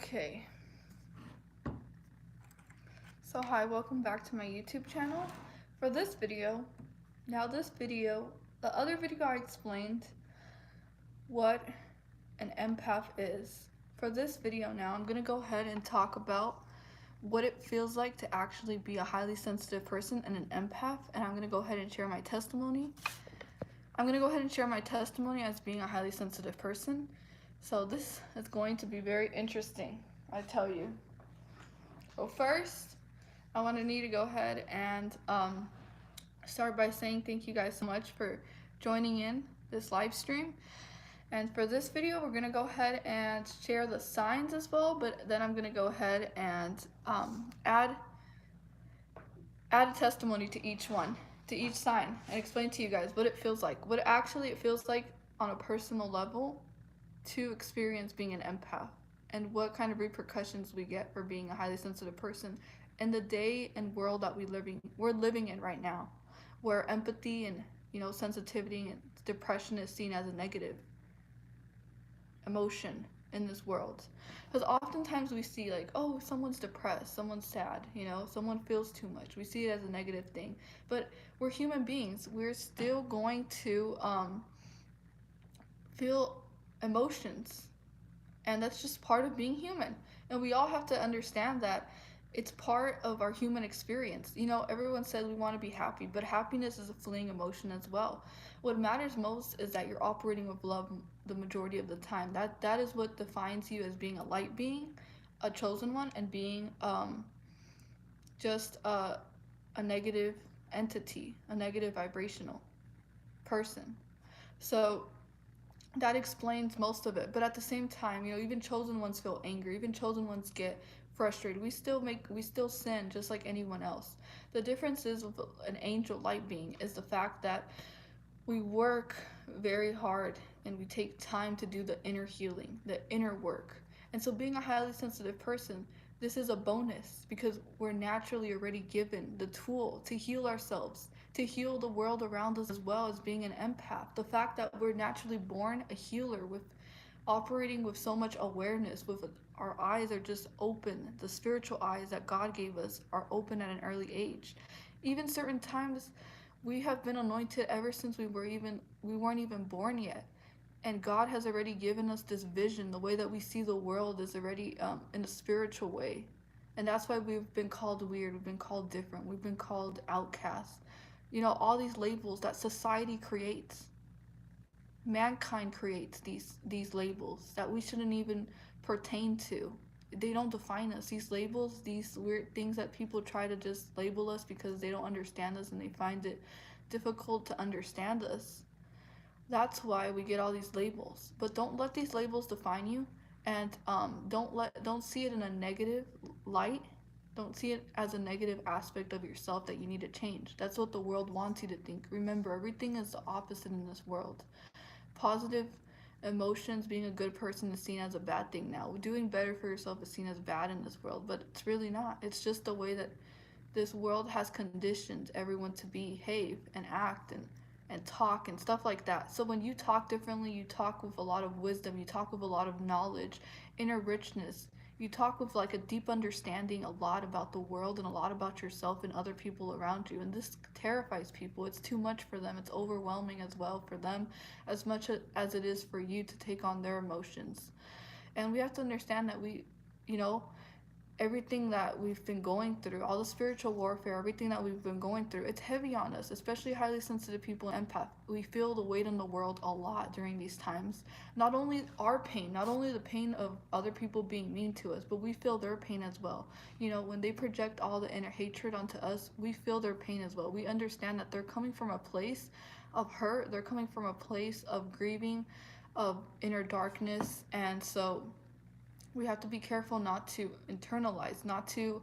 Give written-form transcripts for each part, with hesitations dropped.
Okay. So hi, welcome back to my YouTube channel. For this video, the other video I explained what an empath is. For this video now, I'm gonna go ahead and talk about what it feels like to actually be a highly sensitive person and an empath, and I'm gonna go ahead and share my testimony. As being a highly sensitive person. So this is going to be very interesting, I tell you. So first, I need to go ahead and start by saying thank you guys so much for joining in this live stream. And for this video, we're gonna go ahead and share the signs as well, but then I'm gonna go ahead and add a testimony to each sign, and explain to you guys what it feels like, what actually it feels like on a personal level to experience being an empath, and what kind of repercussions we get for being a highly sensitive person in the day and world that we're living in right now, where empathy and sensitivity and depression is seen as a negative emotion in this world. Because oftentimes we see like, oh, someone's depressed, someone's sad, someone feels too much. We see it as a negative thing. But we're human beings. We're still going to feel emotions. And that's just part of being human. And we all have to understand that it's part of our human experience. Everyone says we want to be happy, but happiness is a fleeting emotion as well. What matters most is that you're operating with love the majority of the time. That is what defines you as being a light being, a chosen one, and being just a negative entity, a negative vibrational person. So that explains most of it. But at the same time, even chosen ones feel angry, even chosen ones get frustrated. We still sin just like anyone else. The difference is with an angel light being is the fact that we work very hard and we take time to do the inner healing, the inner work. And so being a highly sensitive person, this is a bonus because we're naturally already given the tool to heal ourselves, to heal the world around us, as well as being an empath. The fact that we're naturally born a healer, with operating with so much awareness, with our eyes are just open, the spiritual eyes that God gave us are open at an early age. Even certain times we have been anointed ever since we weren't even born yet. And God has already given us this vision. The way that we see the world is already in a spiritual way. And that's why we've been called weird, we've been called different, we've been called outcasts. All these labels that society creates. Mankind creates these labels that we shouldn't even pertain to. They don't define us. These labels, these weird things that people try to just label us because they don't understand us and they find it difficult to understand us. That's why we get all these labels. But don't let these labels define you, and don't see it in a negative light. Don't see it as a negative aspect of yourself that you need to change. That's what the world wants you to think. Remember, everything is the opposite in this world. Positive emotions, being a good person, is seen as a bad thing now. Doing better for yourself is seen as bad in this world, but it's really not. It's just the way that this world has conditioned everyone to behave and act and talk and stuff like that. So when you talk differently, you talk with a lot of wisdom, you talk with a lot of knowledge, inner richness. You talk with like a deep understanding, a lot about the world and a lot about yourself and other people around you. And this terrifies people. It's too much for them. It's overwhelming as well for them, as much as it is for you to take on their emotions. And we have to understand that everything that we've been going through, all the spiritual warfare, everything that we've been going through, it's heavy on us, especially highly sensitive people and empath. We feel the weight in the world a lot during these times. Not only our pain, not only the pain of other people being mean to us, but we feel their pain as well. When they project all the inner hatred onto us, we feel their pain as well. We understand that they're coming from a place of hurt, they're coming from a place of grieving, of inner darkness, and so we have to be careful not to internalize, not to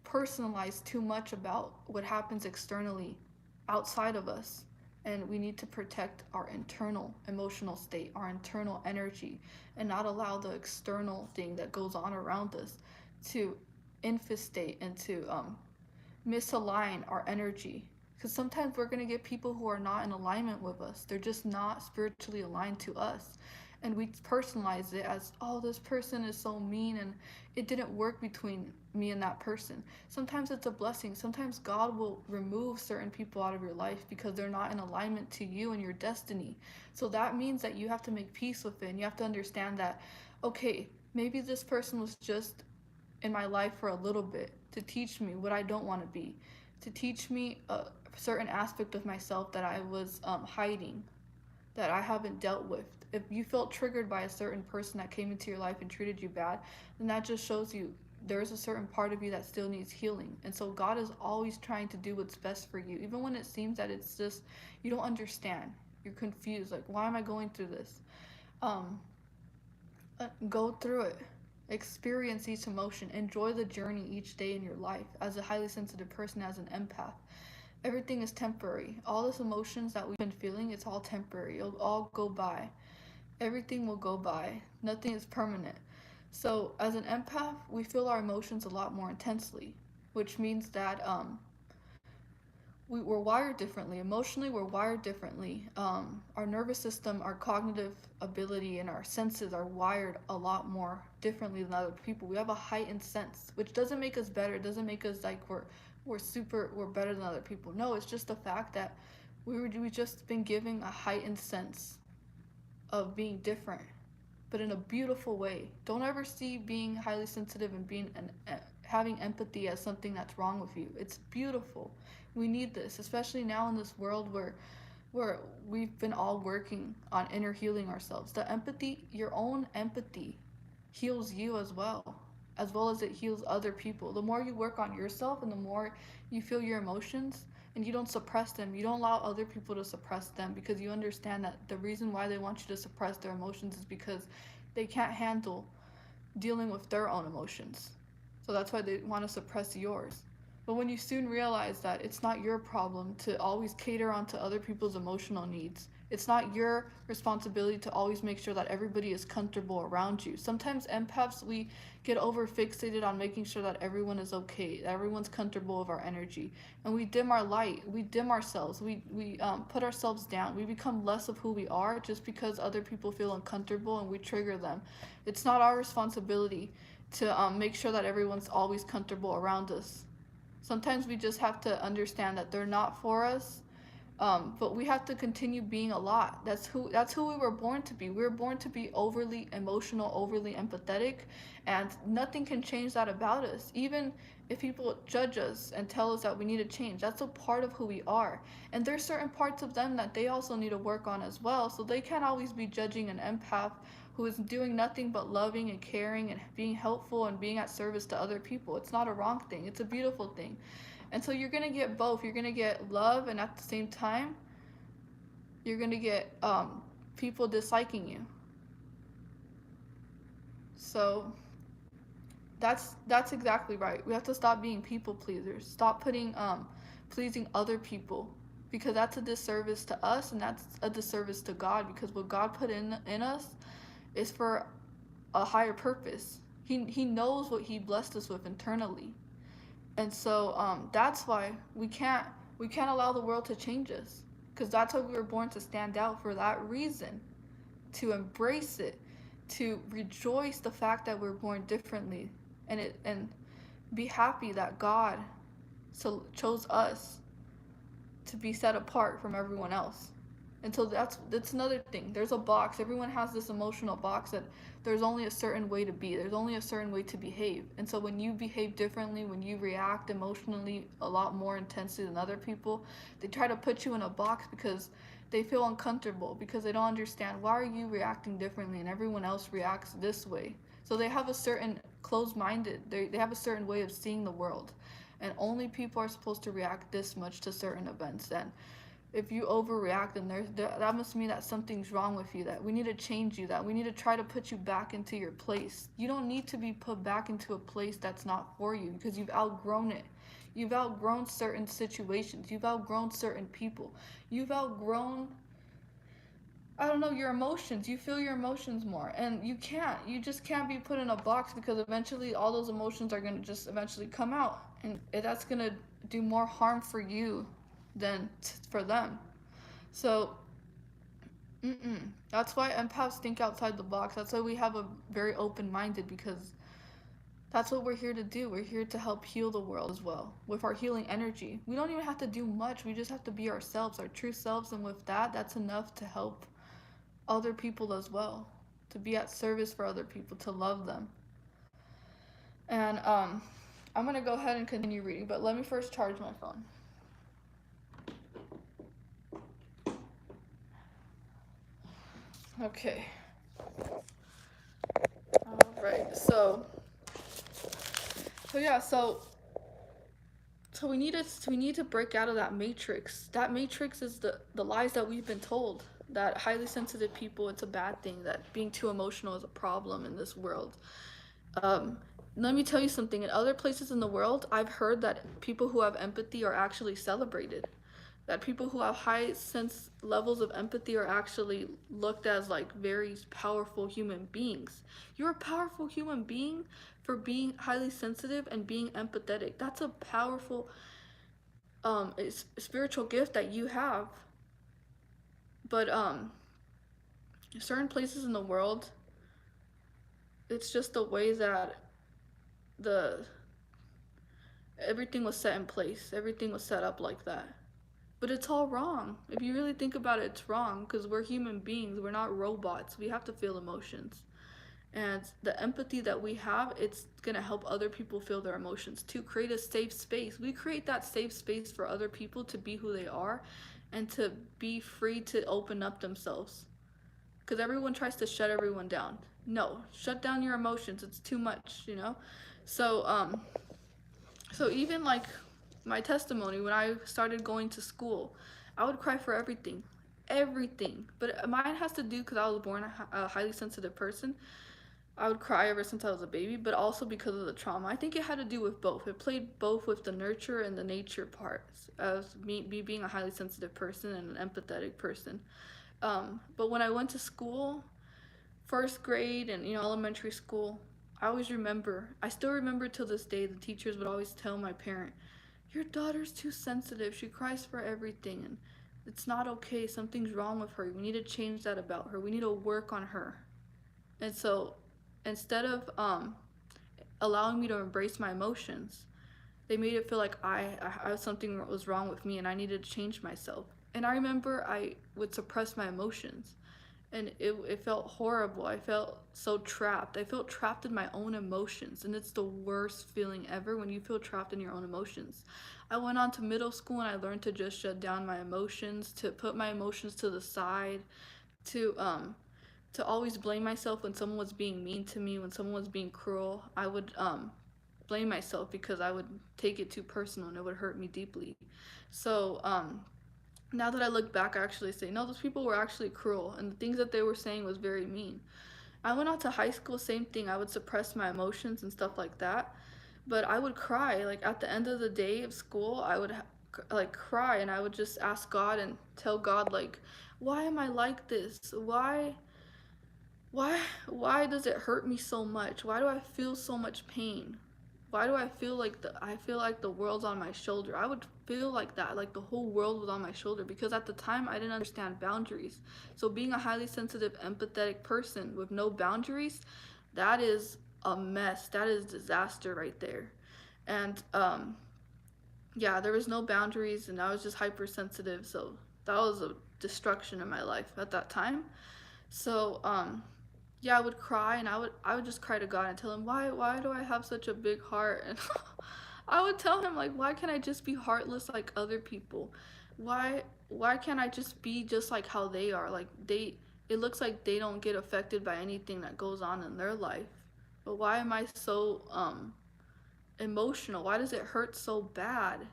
personalize too much about what happens externally outside of us. And we need to protect our internal emotional state, our internal energy, and not allow the external thing that goes on around us to infestate and to misalign our energy. Because sometimes we're going to get people who are not in alignment with us. They're just not spiritually aligned to us. and we personalize it as, oh, this person is so mean and it didn't work between me and that person. Sometimes it's a blessing. Sometimes God will remove certain people out of your life because they're not in alignment to you and your destiny. So that means that you have to make peace with it, and you have to understand that, okay, maybe this person was just in my life for a little bit to teach me what I don't want to be, to teach me a certain aspect of myself that I was hiding, that I haven't dealt with. If you felt triggered by a certain person that came into your life and treated you bad, then that just shows you there's a certain part of you that still needs healing. And so God is always trying to do what's best for you, even when it seems that it's just, you don't understand. You're confused. Like, why am I going through this? Um, Go through it. Experience each emotion. Enjoy the journey each day in your life. As a highly sensitive person, as an empath, everything is temporary. All those emotions that we've been feeling, it's all temporary. It'll all go by. Everything will go by. Nothing is permanent. So, as an empath, we feel our emotions a lot more intensely, which means that we're wired differently. Emotionally, we're wired differently. Our nervous system, our cognitive ability, and our senses are wired a lot more differently than other people. We have a heightened sense, which doesn't make us better. It doesn't make us like we're better than other people. No, it's just the fact that we just been given a heightened sense of being different, but in a beautiful way. Don't ever see being highly sensitive and having empathy as something that's wrong with you. It's beautiful. We need this, especially now in this world where we've been all working on inner healing ourselves. The empathy, your own empathy, heals you as well as it heals other people. The more you work on yourself and the more you feel your emotions and you don't suppress them, you don't allow other people to suppress them, because you understand that the reason why they want you to suppress their emotions is because they can't handle dealing with their own emotions. So that's why they want to suppress yours. But when you soon realize that it's not your problem to always cater onto other people's emotional needs, it's not your responsibility to always make sure that everybody is comfortable around you. Sometimes empaths, we get over fixated on making sure that everyone is okay, that everyone's comfortable with our energy. And we dim our light, we dim ourselves, we put ourselves down. We become less of who we are just because other people feel uncomfortable and we trigger them. It's not our responsibility to make sure that everyone's always comfortable around us. Sometimes we just have to understand that they're not for us, but we have to continue being a lot. That's who we were born to be. We were born to be overly emotional, overly empathetic, and nothing can change that about us. Even if people judge us and tell us that we need to change, that's a part of who we are. And there's certain parts of them that they also need to work on as well. So they can't always be judging an empath who is doing nothing but loving and caring and being helpful and being at service to other people. It's not a wrong thing. It's a beautiful thing. And so you're gonna get both. You're gonna get love, and at the same time, you're gonna get people disliking you. So that's exactly right. We have to stop being people pleasers. Stop putting pleasing other people, because that's a disservice to us and that's a disservice to God, because what God put in us is for a higher purpose. He knows what he blessed us with internally. And so that's why we can't allow the world to change us, because that's why we were born, to stand out for that reason, to embrace it, to rejoice the fact that we're born differently, and be happy that God chose us to be set apart from everyone else. And so that's another thing. There's a box. Everyone has this emotional box that there's only a certain way to be. There's only a certain way to behave. And so when you behave differently, when you react emotionally a lot more intensely than other people, they try to put you in a box because they feel uncomfortable, because they don't understand, why are you reacting differently and everyone else reacts this way. So they have a certain closed-minded, they have a certain way of seeing the world. And only people are supposed to react this much to certain events. And if you overreact, then that must mean that something's wrong with you, that we need to change you, that we need to try to put you back into your place. You don't need to be put back into a place that's not for you, because you've outgrown it. You've outgrown certain situations. You've outgrown certain people. You've outgrown, I don't know, your emotions. You feel your emotions more. And you just can't be put in a box, because eventually all those emotions are going to just eventually come out. And that's going to do more harm for you than for them. So Mm-mm. That's why empaths think outside the box. That's why we have a very open-minded, because that's what we're here to do. We're here to help heal the world as well with our healing energy. We don't even have to do much. We just have to be ourselves, our true selves, and with that, that's enough to help other people as well, to be at service for other people, to love them. And I'm gonna go ahead and continue reading, but let me first charge my phone. Okay. All right. So we need to break out of that matrix. That matrix is the lies that we've been told. That highly sensitive people, it's a bad thing. That being too emotional is a problem in this world. Um, Let me tell you something. In other places in the world, I've heard that people who have empathy are actually celebrated. That people who have high sense levels of empathy are actually looked as like very powerful human beings. You're a powerful human being for being highly sensitive and being empathetic. That's a powerful spiritual gift that you have. But certain places in the world, it's just the way that the everything was set in place. Everything was set up like that. But it's all wrong. If you really think about it, it's wrong because we're human beings. We're not robots. We have to feel emotions. And the empathy that we have, it's going to help other people feel their emotions, to create a safe space. We create that safe space for other people to be who they are and to be free to open up themselves. Because everyone tries to shut everyone down. No, shut down your emotions. It's too much. So so even like my testimony, when I started going to school, I would cry for everything, everything. But mine has to do because I was born a highly sensitive person. I would cry ever since I was a baby, but also because of the trauma. I think it had to do with both. It played both with the nurture and the nature parts of me being a highly sensitive person and an empathetic person. But when I went to school, first grade and elementary school, I always remember. I still remember till this day. The teachers would always tell my parent, "Your daughter's too sensitive. She cries for everything, and it's not okay. Something's wrong with her. We need to change that about her. We need to work on her." And so, instead of allowing me to embrace my emotions, they made it feel like I something was wrong with me and I needed to change myself. And I remember I would suppress my emotions, and it felt horrible. I felt so trapped. I felt trapped in my own emotions, and it's the worst feeling ever when you feel trapped in your own emotions. I went on to middle school and I learned to just shut down my emotions, to put my emotions to the side, to always blame myself when someone was being mean to me, when someone was being cruel. I would blame myself because I would take it too personal and it would hurt me deeply. So now that I look back, I actually say, no, those people were actually cruel, and the things that they were saying was very mean. I went out to high school, same thing. I would suppress my emotions and stuff like that, but I would cry. Like at the end of the day of school, I would like cry, and I would just ask God and tell God like, why am I like this? Why why does it hurt me so much? Why do I feel so much pain? Why do I feel like the world's on my shoulder? I would feel like that, like the whole world was on my shoulder, because at the time I didn't understand boundaries. So being a highly sensitive, empathetic person with no boundaries, that is a mess. That is disaster right there. And yeah, there was no boundaries and I was just hypersensitive, so that was a destruction in my life at that time. So yeah, I would cry, and I would just cry to God and tell him, why do I have such a big heart? And I would tell him like, why can't I just be heartless like other people? Why can't I just be just like how they are? Like it looks like they don't get affected by anything that goes on in their life. But why am I so emotional? Why does it hurt so bad?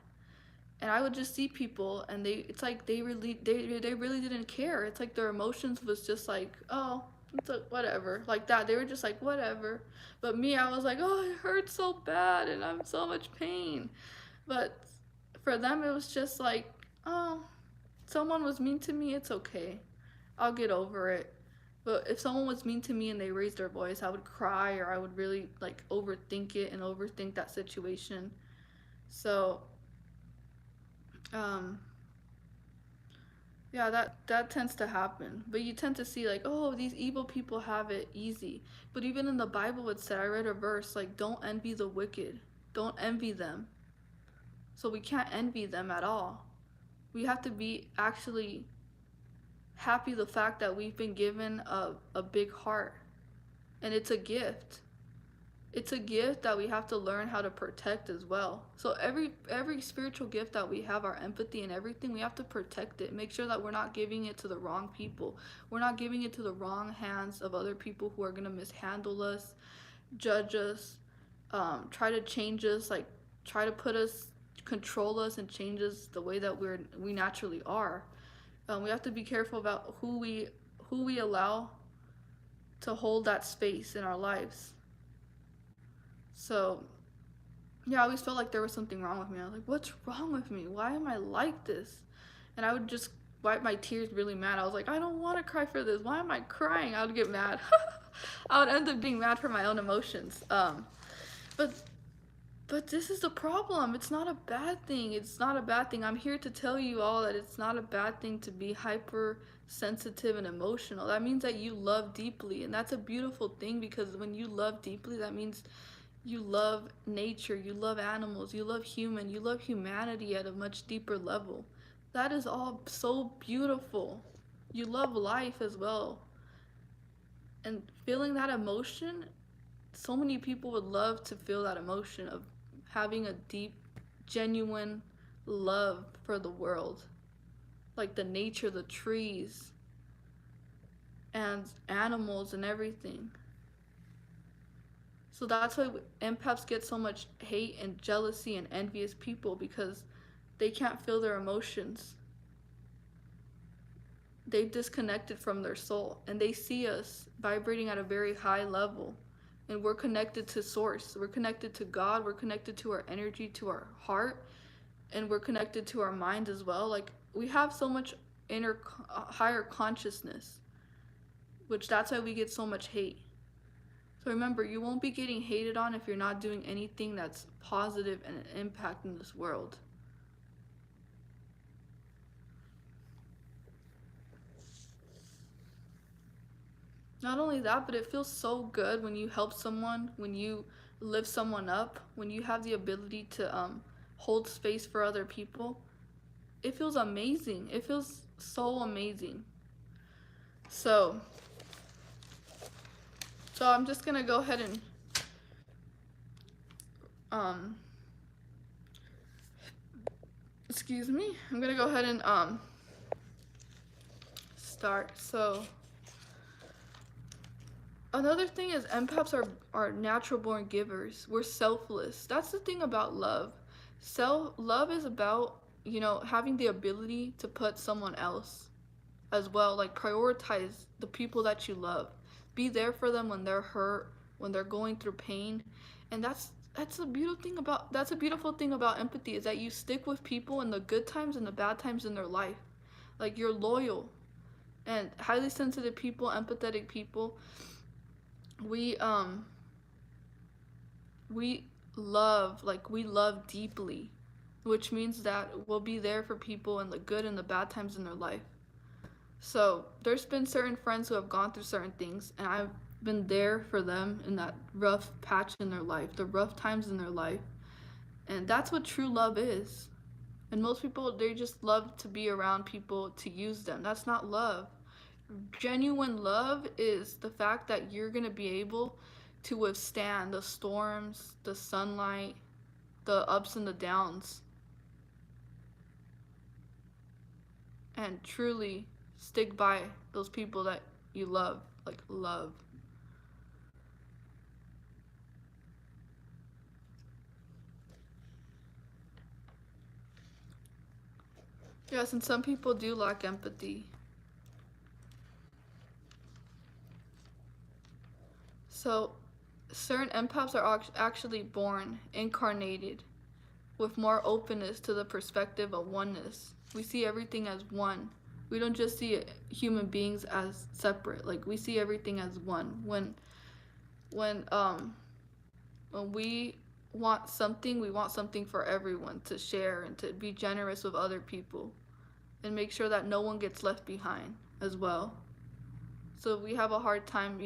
And I would just see people, and it's like they really didn't care. It's like their emotions was just like, oh, it's like whatever, like that. They were just like whatever. But me, I was like, oh, it hurts so bad and I'm so much pain. But for them it was just like, oh, someone was mean to me, it's okay, I'll get over it. But if someone was mean to me and they raised their voice, I would cry, or I would really like overthink it and overthink that situation. So um Yeah, that tends to happen. But you tend to see like, oh, these evil people have it easy. But even in the Bible it said, I read a verse like, don't envy the wicked. Don't envy them. So we can't envy them at all. We have to be actually happy the fact that we've been given a big heart. And it's a gift. It's a gift that we have to learn how to protect as well. So every spiritual gift that we have, our empathy and everything, we have to protect it. Make sure that we're not giving it to the wrong people. We're not giving it to the wrong hands of other people who are gonna mishandle us, judge us, try to change us, like try to put us, control us, and change us the way that we naturally are. We have to be careful about who we allow to hold that space in our lives. So yeah, I always felt like there was something wrong with me. I was like, what's wrong with me? Why am I like this? And I would just wipe my tears really mad. I was like, I don't want to cry for this. Why am I crying? I would get mad. I would end up being mad for my own emotions. But but this is the problem. It's not a bad thing. It's not a bad thing. I'm here to tell you all that it's not a bad thing to be hypersensitive and emotional. That means that you love deeply, and that's a beautiful thing because when you love deeply, that means you love nature, you love animals, you love humanity at a much deeper level. That is all so beautiful. You love life as well. And feeling that emotion, so many people would love to feel that emotion of having a deep, genuine love for the world. Like the nature, the trees, and animals and everything. So that's why empaths get so much hate and jealousy and envious people because they can't feel their emotions. They've disconnected from their soul and they see us vibrating at a very high level. And we're connected to source. We're connected to God. We're connected to our energy, to our heart, and we're connected to our mind as well. Like we have so much inner higher consciousness, which that's why we get so much hate. So remember, you won't be getting hated on if you're not doing anything that's positive and an impact in this world. Not only that, but it feels so good when you help someone, when you lift someone up, when you have the ability to hold space for other people. It feels amazing. It feels so amazing. So, so I'm just gonna go ahead and um, excuse me. I'm gonna go ahead and start. So another thing is empaths are natural born givers. We're selfless. That's the thing about love. Love is about, having the ability to put someone else as well, like prioritize the people that you love. Be there for them when they're hurt, when they're going through pain. And that's a beautiful thing about empathy is that you stick with people in the good times and the bad times in their life. Like you're loyal. And highly sensitive people, empathetic people, we um we we love deeply, which means that we'll be there for people in the good and the bad times in their life. So there's been certain friends who have gone through certain things, and I've been there for them in that rough patch in their life, the rough times in their life. And that's what true love is. And most people, they just love to be around people to use them. That's not love. Genuine love is the fact that you're going to be able to withstand the storms, the sunlight, the ups and the downs, and truly stick by those people that you love, like love. Yes, and some people do lack empathy. So, certain empaths are actually born incarnated with more openness to the perspective of oneness. We see everything as one. We don't just see human beings as separate. Like we see everything as one. When when we want something for everyone to share and to be generous with other people. and make sure that no one gets left behind as well. So we have a hard time,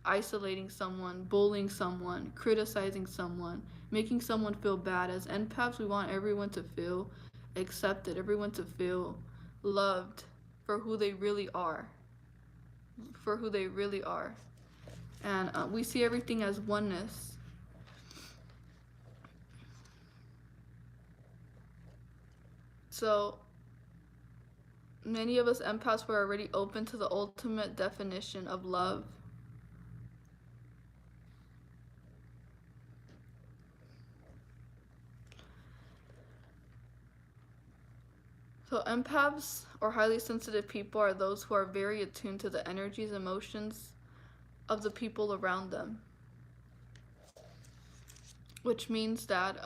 isolating someone, bullying someone, criticizing someone, making someone feel bad. As empaths, we want everyone to feel accepted, everyone to feel loved for who they really are, for who they really are. And we see everything as oneness. So many of us empaths were already open to the ultimate definition of love. So empaths or highly sensitive people are those who are very attuned to the energies and emotions of the people around them. Which means that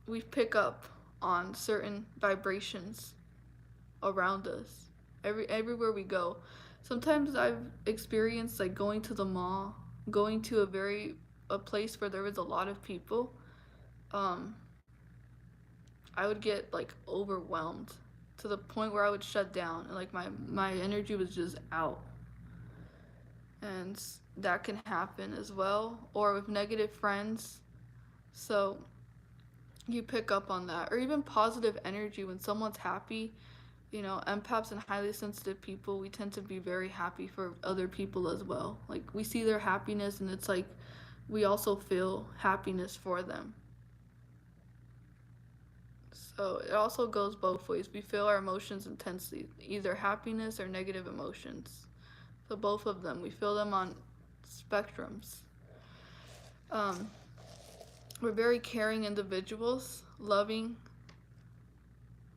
we pick up on certain vibrations around us everywhere we go. Sometimes I've experienced like going to the mall, going to a place where there was a lot of people. um I would get like overwhelmed to the point where I would shut down and like my energy was just out. And that can happen as well, or with negative friends. So you pick up on that, or even positive energy when someone's happy. Empaths and highly sensitive people, we tend to be very happy for other people as well. Like we see their happiness and it's like we also feel happiness for them. So it also goes both ways. We feel our emotions intensely, either happiness or negative emotions. So both of them, we feel them on spectrums. um, we're very caring individuals, loving,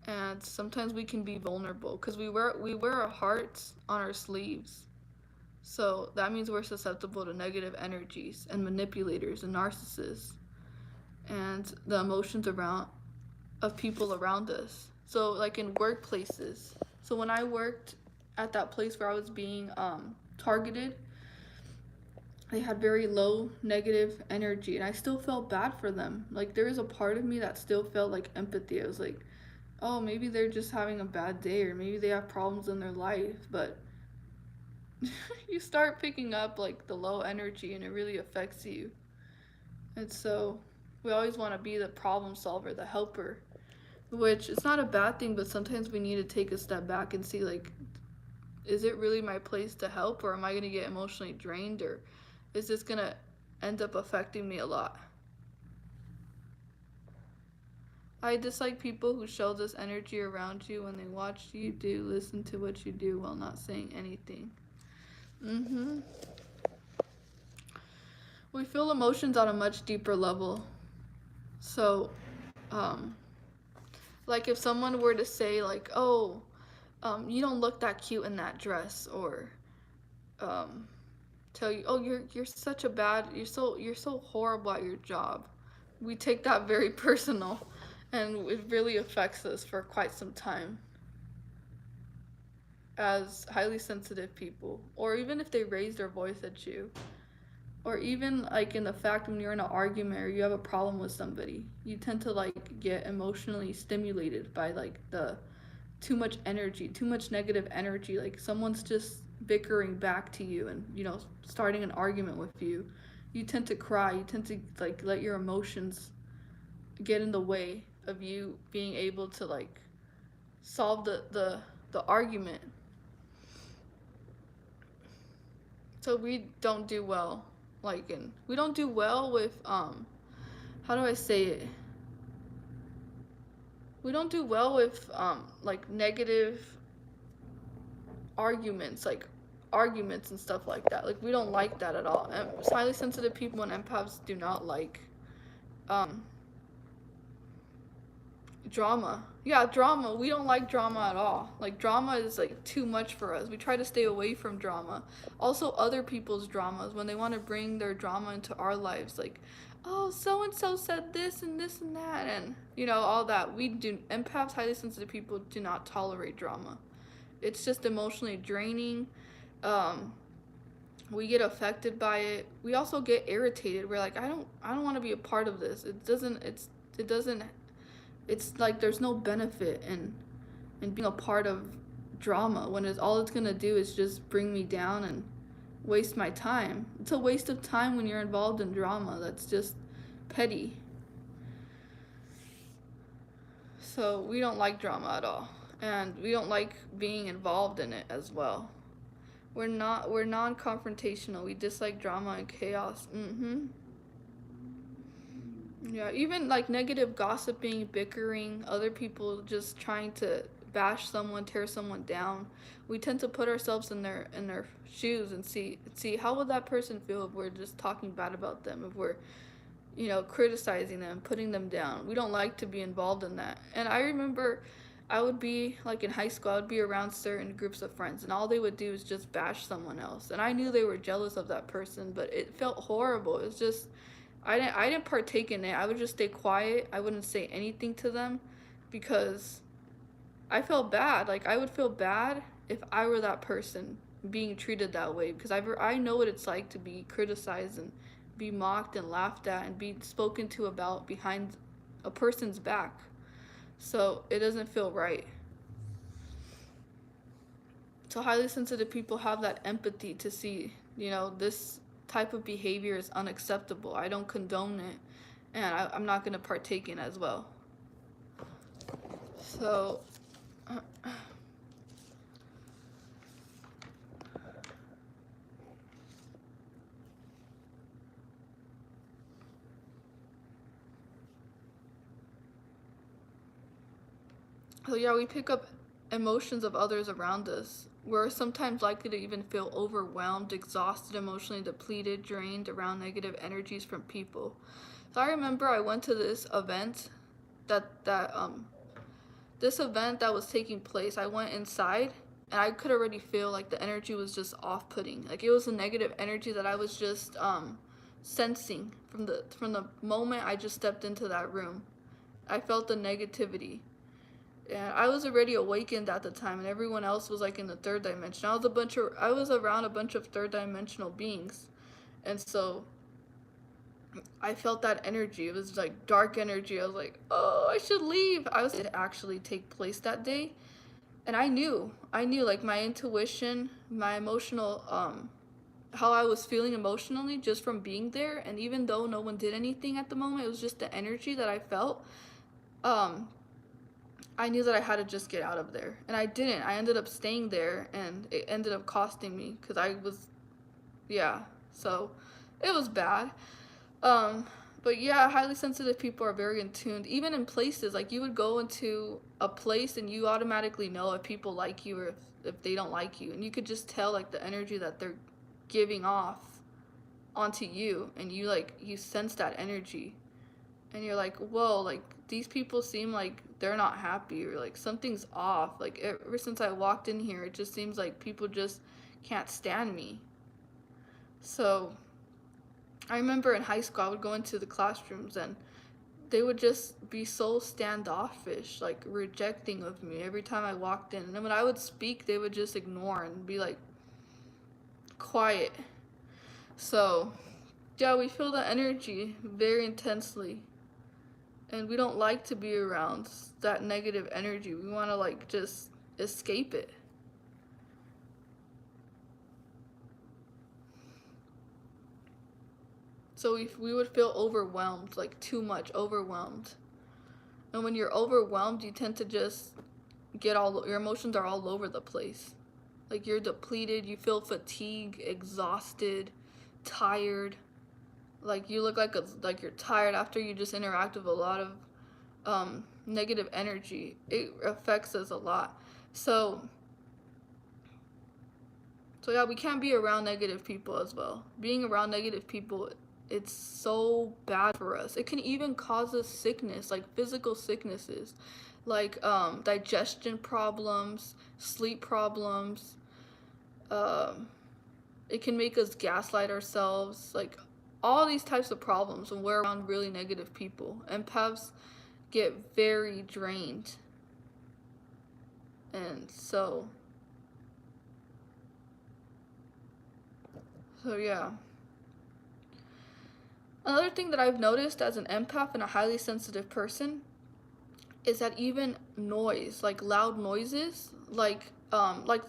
and sometimes we can be vulnerable because we wear our hearts on our sleeves. So that means we're susceptible to negative energies and manipulators and narcissists and the emotions around of people around us. So like in workplaces. So when I worked at that place where I was being targeted, they had very low negative energy and I still felt bad for them. Like there was a part of me that still felt like empathy. I was like, oh, maybe they're just having a bad day or maybe they have problems in their life. But you start picking up like the low energy and it really affects you. And so we always want to be the problem solver, the helper, which is not a bad thing, but sometimes we need to take a step back and see like, is it really my place to help, or am I going to get emotionally drained, or is this going to end up affecting me a lot? I dislike people who show this energy around you when they watch you do, listen to what you do while not saying anything. We feel emotions on a much deeper level. So, like if someone were to say like, oh, you don't look that cute in that dress, or tell you, oh, you're so horrible at your job. We take that very personal, and it really affects us for quite some time as highly sensitive people, or even if they raise their voice at you, or even like in the fact when you're in an argument or you have a problem with somebody, you tend to like get emotionally stimulated by like the too much energy, too much negative energy. Like someone's just bickering back to you and starting an argument with you. You tend to cry. You tend to like let your emotions get in the way of you being able to like solve the argument. So we don't do well, and we don't do well with how do I say it? We don't do well with like negative arguments, arguments and stuff like that. Like we don't like that at all. And highly sensitive people and empaths do not like um drama. Yeah, drama. We don't like drama at all. Like drama is like too much for us. We try to stay away from drama. Also other people's dramas, when they want to bring their drama into our lives, like, oh, so and so said this and this and that, and all that. We do. Empaths, highly sensitive people do not tolerate drama. It's just emotionally draining. Um we get affected by it. We also get irritated. We're like, I don't want to be a part of this. It doesn't it's like there's no benefit in being a part of drama when it's gonna do is just bring me down and waste my time. It's a waste of time when you're involved in drama. That's just petty. So we don't like drama at all, and we don't like being involved in it as well. We're non-confrontational. We dislike drama and chaos. Yeah, even like negative gossiping, bickering, other people just trying to bash someone, tear someone down. We tend to put ourselves in their shoes and see how would that person feel if we're just talking bad about them, if we're, criticizing them, putting them down. We don't like to be involved in that. And I remember I would be like in high school, I would be around certain groups of friends, and all they would do is just bash someone else. And I knew they were jealous of that person, but it felt horrible. It was just I didn't partake in it. I would just stay quiet. I wouldn't say anything to them because I felt bad. Like I would feel bad if I were that person being treated that way because I know what it's like to be criticized and be mocked and laughed at and be spoken to about behind a person's back. So it doesn't feel right. So highly sensitive people have that empathy to see, this type of behavior is unacceptable. I don't condone it, and I'm not going to partake in it as well. So, yeah, we pick up emotions of others around us. We're sometimes likely to even feel overwhelmed, exhausted, emotionally depleted, drained around negative energies from people. So I remember I went to this event that this event that was taking place. I went inside and I could already feel like the energy was just off-putting. Like it was a negative energy that I was just sensing from the moment I just stepped into that room. I felt the negativity. And I was already awakened at the time, and everyone else was like in the third dimension. I was around a bunch of third dimensional beings, and so I felt that energy. It was like dark energy. I was like, oh, I should leave. It actually take place that day, and I knew like my intuition, my emotional, how I was feeling emotionally just from being there. And even though no one did anything at the moment, it was just the energy that I felt. Um, I knew that I had to just get out of there, and I didn't. I ended up staying there, and it ended up costing me because I was, yeah. So, it was bad. Um, but yeah, highly sensitive people are very in tuned. Even in places, like you would go into a place and you automatically know if people like you or if they don't like you, and you could just tell like the energy that they're giving off onto you, and you sense that energy, and you're like, whoa, like these people seem like they're not happy or like something's off. Like ever since I walked in here, it just seems like people just can't stand me. So I remember in high school, I would go into the classrooms and they would just be so standoffish, like rejecting of me every time I walked in. And then when I would speak, they would just ignore and be like quiet. So, yeah, we feel the energy very intensely. And we don't like to be around that negative energy. We want to like just escape it. So we would feel overwhelmed, like too much overwhelmed. And when you're overwhelmed, you tend to just your emotions are all over the place. Like you're depleted, you feel fatigue, exhausted, tired. Like you look like you're tired after you just interact with a lot of negative energy. It affects us a lot. So yeah, we can't be around negative people as well. Being around negative people, it's so bad for us. It can even cause us sickness, like physical sicknesses, like digestion problems, sleep problems. Um, it can make us gaslight ourselves, like all these types of problems when we're around really negative people. Empaths get very drained, and so yeah. Another thing that I've noticed as an empath and a highly sensitive person is that even noise, like loud noises, like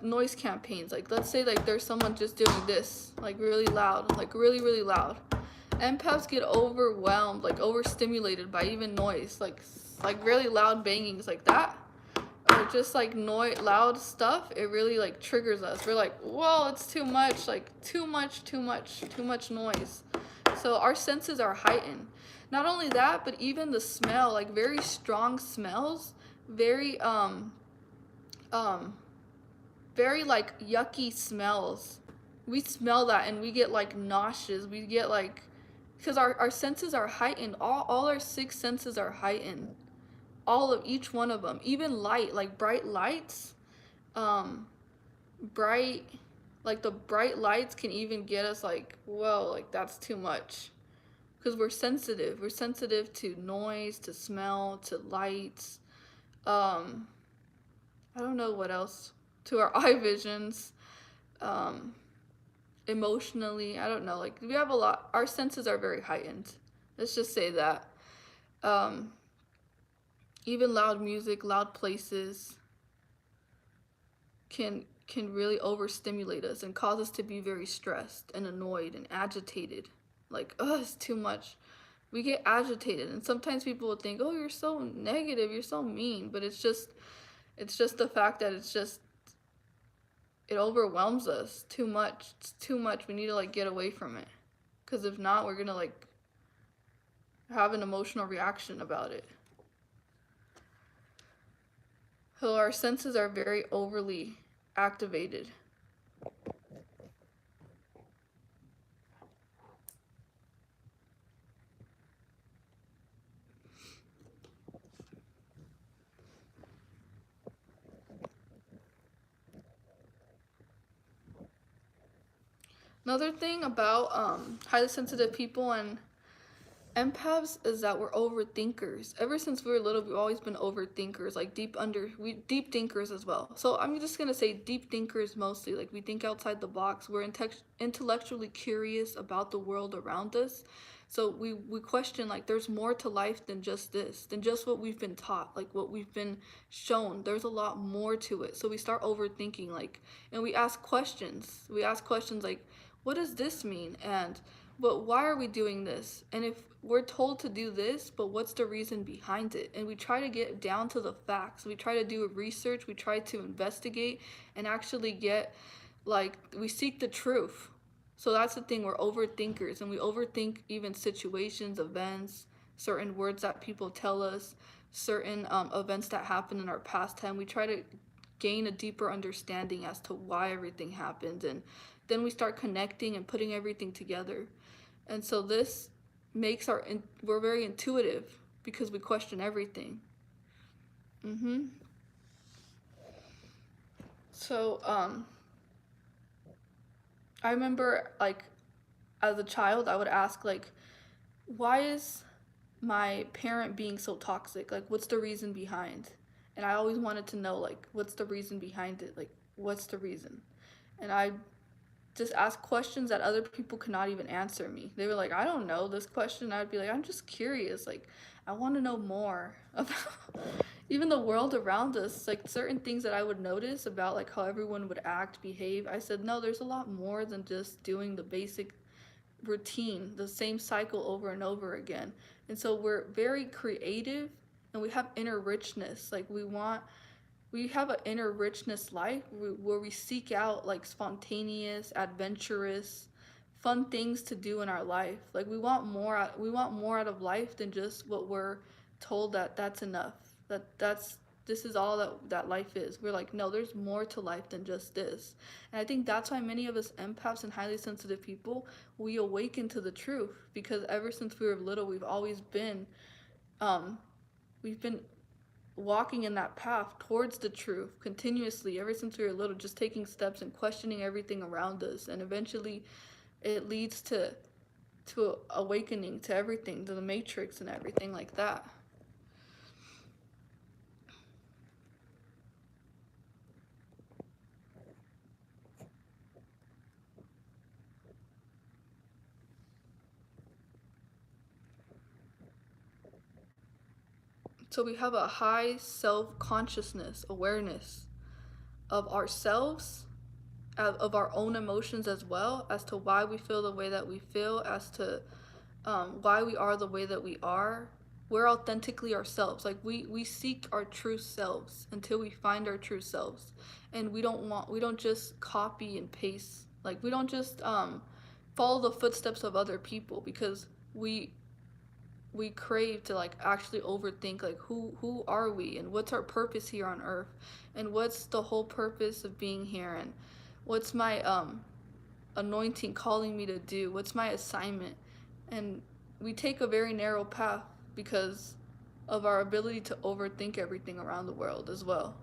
noise campaigns, like let's say like there's someone just doing this, like really loud, like really really loud. Empaths get overwhelmed, like overstimulated by even noise, like really loud bangings like that, or just like noise, loud stuff. It really like triggers us. We're like, whoa, it's too much, like too much noise. So our senses are heightened. Not only that, but even the smell, like very strong smells, very um very like yucky smells. We smell that and we get like nauseous. We get like, because our senses are heightened. All our six senses are heightened. All of each one of them. Even light, like bright lights, um, bright, like the bright lights can even get us like, whoa, like that's too much. Because we're sensitive. We're sensitive to noise, to smell, to lights. Um, I don't know what else. To our eye visions. Um, Emotionally, I don't know. Like we have a lot. Our senses are very heightened. Let's just say that. Um, Even loud music, loud places can really overstimulate us and cause us to be very stressed and annoyed and agitated. Like, oh, it's too much. We get agitated, and sometimes people will think, "Oh, you're so negative, you're so mean," but it's just the fact that it overwhelms us too much. It's too much. We need to like get away from it, because if not, we're gonna like have an emotional reaction about it. So our senses are very overly activated. Another thing about highly sensitive people and empaths is that we're overthinkers. Ever since we were little, we've always been overthinkers, like deep thinkers as well. So I'm just gonna say deep thinkers mostly. Like we think outside the box. We're intellectually curious about the world around us. So we question like there's more to life than just this, than just what we've been taught, like what we've been shown. There's a lot more to it. So we start overthinking, like, and we ask questions. We ask questions like, what does this mean? And but why are we doing this? And if we're told to do this, but what's the reason behind it? And we try to get down to the facts. We try to do research. We try to investigate and actually get, like, we seek the truth. So that's the thing. We're overthinkers, and we overthink even situations, events, certain words that people tell us, certain events that happen in our past time. We try to gain a deeper understanding as to why everything happened, and then we start connecting and putting everything together. And so this makes we're very intuitive because we question everything. Mhm. So I remember like as a child I would ask like, why is my parent being so toxic? Like what's the reason behind? And I always wanted to know like what's the reason behind it? Like what's the reason? And I just ask questions that other people could not even answer me. They were like, I don't know this question. I'd be like, I'm just curious. Like, I want to know more about even the world around us. Like, certain things that I would notice about like how everyone would act, behave. I said, no, there's a lot more than just doing the basic routine, the same cycle over and over again. And so we're very creative and we have inner richness. Like, we have an inner richness life where we seek out like spontaneous, adventurous, fun things to do in our life. Like we want more out of life than just what we're told that that's enough. That's this is all that life is. We're like, no, there's more to life than just this. And I think that's why many of us empaths and highly sensitive people, we awaken to the truth because ever since we were little, um we've been walking in that path towards the truth continuously ever since we were little, just taking steps and questioning everything around us, and eventually it leads to awakening to everything, to the matrix and everything like that. So we have a high self-consciousness, awareness of ourselves, of our own emotions as well, as to why we feel the way that we feel, as to why we are the way that we are. We're authentically ourselves. Like we seek our true selves until we find our true selves, and we don't just copy and paste. Like we don't just follow the footsteps of other people, because we crave to like actually overthink, like who are we, and what's our purpose here on earth, and what's the whole purpose of being here, and what's my anointing calling me to do, what's my assignment. And we take a very narrow path because of our ability to overthink everything around the world as well.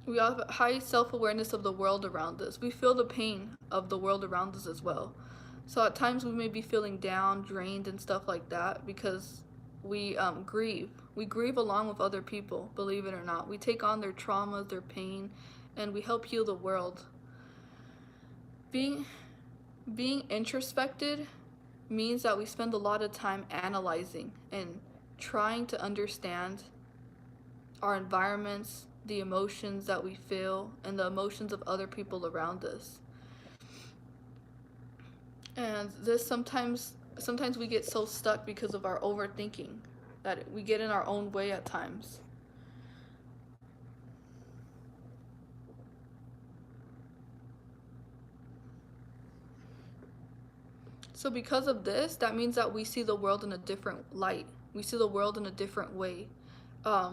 We have high self-awareness of the world around us. We feel the pain of the world around us as well. So at times we may be feeling down, drained, and stuff like that because we grieve. We grieve along with other people, believe it or not. We take on their traumas, their pain, and we help heal the world. Being being introspected means that we spend a lot of time analyzing and trying to understand our environments, the emotions that we feel, and the emotions of other people around us. And this sometimes we get so stuck because of our overthinking that we get in our own way at times. So because of this, that means that we see the world in a different light. We see the world in a different way.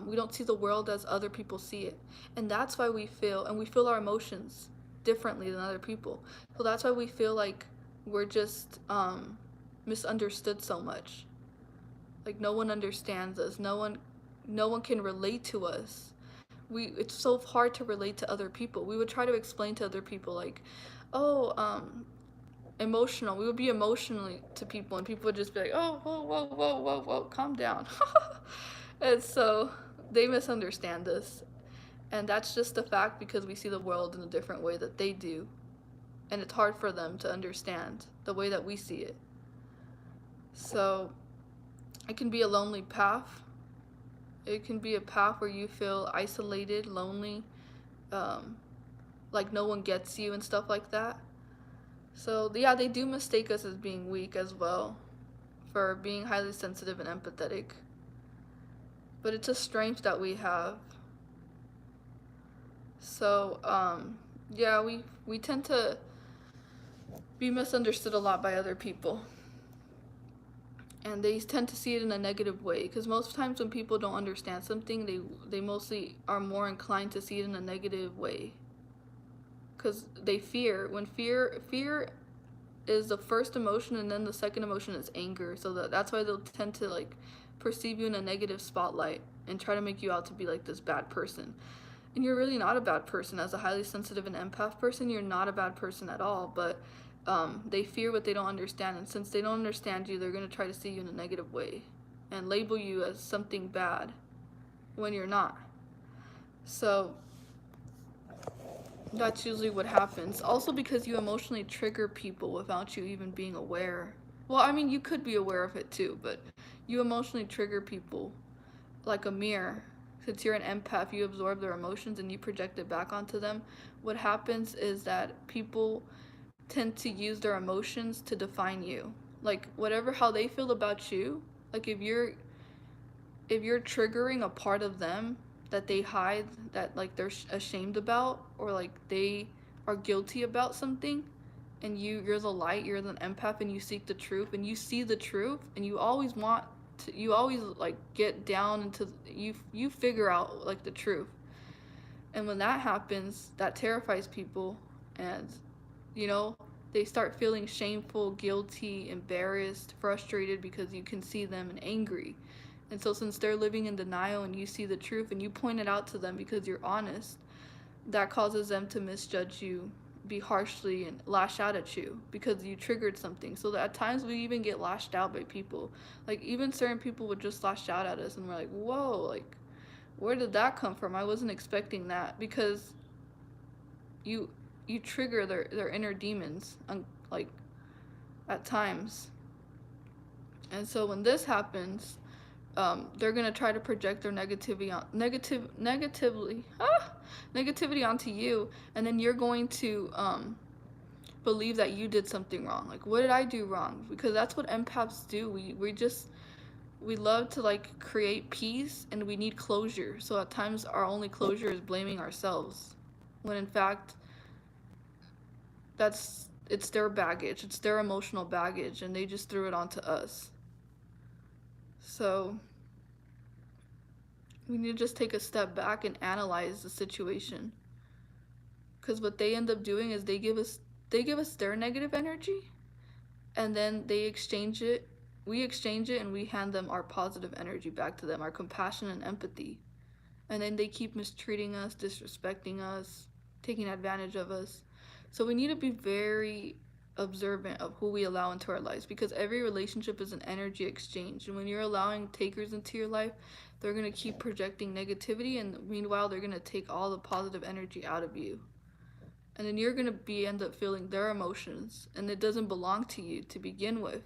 We don't see the world as other people see it. And that's why we feel our emotions differently than other people. So that's why we feel like we're just misunderstood so much. Like no one understands us. No one can relate to us. It's so hard to relate to other people. We would try to explain to other people like, oh, emotional. We would be emotionally to people, and people would just be like, "Oh, whoa, whoa, whoa, whoa, whoa, calm down." And so they misunderstand us, and that's just a fact because we see the world in a different way that they do, and it's hard for them to understand the way that we see it. So it can be a lonely path. It can be a path where you feel isolated, lonely, um, like no one gets you and stuff like that. So yeah, they do mistake us as being weak as well, for being highly sensitive and empathetic. But it's a strength that we have. So yeah, we tend to be misunderstood a lot by other people, and they tend to see it in a negative way. Because most times when people don't understand something, they mostly are more inclined to see it in a negative way. Because they fear. When fear is the first emotion, and then the second emotion is anger. So that's why they'll tend to like perceive you in a negative spotlight and try to make you out to be like this bad person. And you're really not a bad person. As a highly sensitive and empath person, you're not a bad person at all. But they fear what they don't understand, and since they don't understand you, they're going to try to see you in a negative way and label you as something bad when you're not. So that's usually what happens. Also, because you emotionally trigger people without you even being aware. Well, I mean, you could be aware of it too, but you emotionally trigger people like a mirror. Since you're an empath, you absorb their emotions and you project it back onto them. What happens is that people tend to use their emotions to define you. Like whatever how they feel about you, like if you're triggering a part of them that they hide, that like they're ashamed about, or like they are guilty about something, and you're the light, you're an empath, and you seek the truth and you see the truth, and you always want to, you always like get down into, you figure out like the truth. And when that happens, that terrifies people, and you know, they start feeling shameful, guilty, embarrassed, frustrated because you can see them and angry. And so since they're living in denial and you see the truth and you point it out to them because you're honest, that causes them to misjudge you, be harshly, and lash out at you because you triggered something. So that at times we even get lashed out by people. Like even certain people would just lash out at us and we're like, whoa, like where did that come from? I wasn't expecting that, because you you trigger their inner demons, like at times. And so when this happens, they're gonna try to project their negativity onto you, and then you're going to believe that you did something wrong. Like, what did I do wrong? Because that's what empaths do. We love to like create peace, and we need closure. So at times our only closure is blaming ourselves, when in fact it's their baggage, it's their emotional baggage, and they just threw it onto us. So we need to just take a step back and analyze the situation, because what they end up doing is they give us their negative energy, and then we exchange it, and we hand them our positive energy back to them, our compassion and empathy. And then they keep mistreating us, disrespecting us, taking advantage of us. So we need to be very observant of who we allow into our lives, because every relationship is an energy exchange. And when you're allowing takers into your life, they're going to keep projecting negativity, and meanwhile they're going to take all the positive energy out of you. And then you're going to be end up feeling their emotions, and it doesn't belong to you to begin with.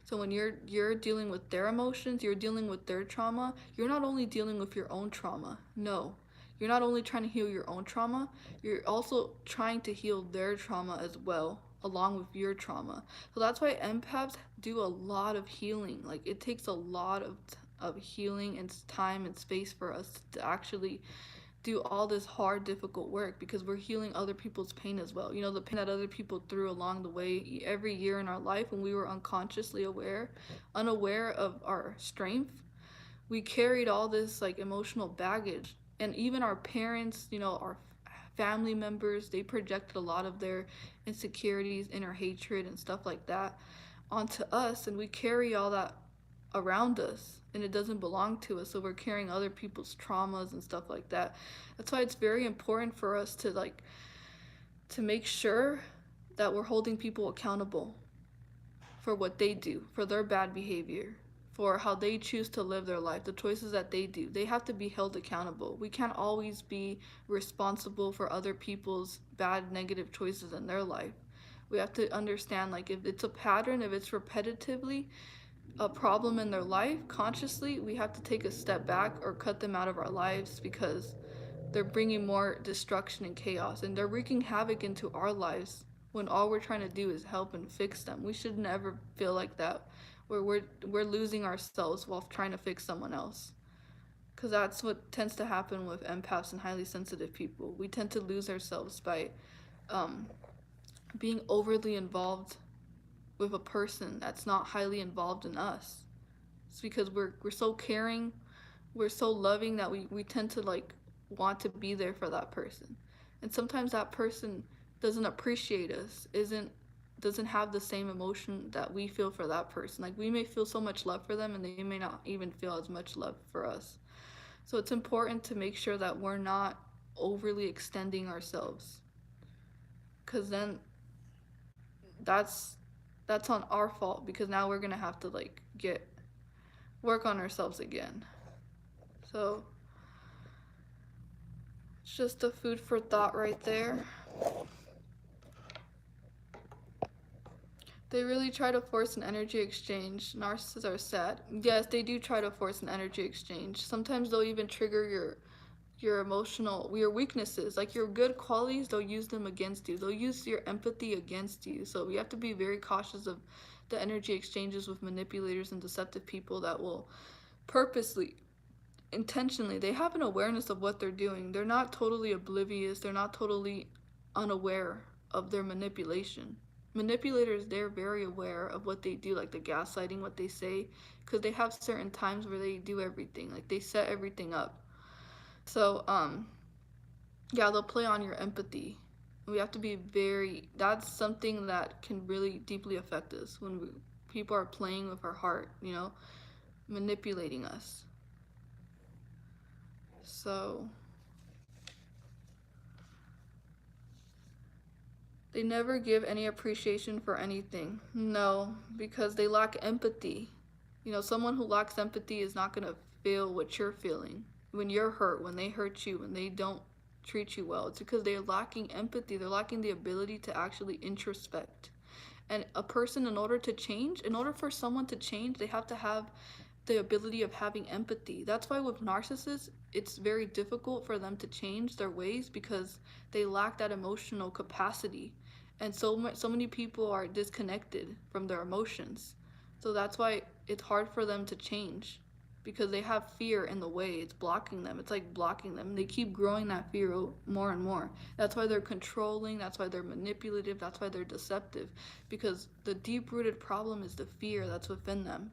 So when you're dealing with their emotions, you're dealing with their trauma, you're not only dealing with your own trauma. No. You're not only trying to heal your own trauma, you're also trying to heal their trauma as well, along with your trauma. So that's why empaths do a lot of healing. Like, it takes a lot of healing and time and space for us to actually do all this hard, difficult work, because we're healing other people's pain as well. You know, the pain that other people threw along the way every year in our life, when we were unconsciously unaware of our strength. We carried all this like emotional baggage. And even our parents, our family members, they projected a lot of their insecurities, inner hatred, and stuff like that onto us. And we carry all that around us, and it doesn't belong to us, so we're carrying other people's traumas and stuff like that. That's why it's very important for us to make sure that we're holding people accountable for what they do, for their bad behavior, for how they choose to live their life, the choices that they do. They have to be held accountable. We can't always be responsible for other people's bad, negative choices in their life. We have to understand, like, if it's a pattern, if it's repetitively a problem in their life consciously, we have to take a step back or cut them out of our lives, because they're bringing more destruction and chaos, and they're wreaking havoc into our lives when all we're trying to do is help and fix them. We should never feel like that, where we're losing ourselves while trying to fix someone else, because that's what tends to happen with empaths and highly sensitive people. We tend to lose ourselves by um, being overly involved with a person that's not highly involved in us. It's because we're so caring, we're so loving, that we tend to like want to be there for that person. And sometimes that person doesn't appreciate us, isn't doesn't have the same emotion that we feel for that person. Like, we may feel so much love for them, and they may not even feel as much love for us. So it's important to make sure that we're not overly extending ourselves, because then that's that's on our fault, because now we're gonna have to like get work on ourselves again. So it's just a food for thought right there. They really try to force an energy exchange. Narcissists are sad. Yes, they do try to force an energy exchange. Sometimes they'll even trigger your weaknesses, like your good qualities. They'll use them against you. They'll use your empathy against you. So we have to be very cautious of the energy exchanges with manipulators and deceptive people that will purposely, intentionally, they have an awareness of what they're doing. They're not totally oblivious, they're not totally unaware of their manipulation. Manipulators, they're very aware of what they do, like the gaslighting, what they say, because they have certain times where they do everything, like they set everything up. So yeah, they'll play on your empathy. We have to be very, that's something that can really deeply affect us, when people are playing with our heart, manipulating us. So they never give any appreciation for anything. No, because they lack empathy. Someone who lacks empathy is not going to feel what you're feeling when you're hurt, when they hurt you, when they don't treat you well. It's because they're lacking empathy. They're lacking the ability to actually introspect. And a person, in order to change, in order for someone to change, they have to have the ability of having empathy. That's why with narcissists, it's very difficult for them to change their ways because they lack that emotional capacity. And so many people are disconnected from their emotions. So that's why it's hard for them to change because they have fear in the way. It's blocking them. It's like blocking them. They keep growing that fear more and more. That's why they're controlling. That's why they're manipulative. That's why they're deceptive, because the deep rooted problem is the fear that's within them.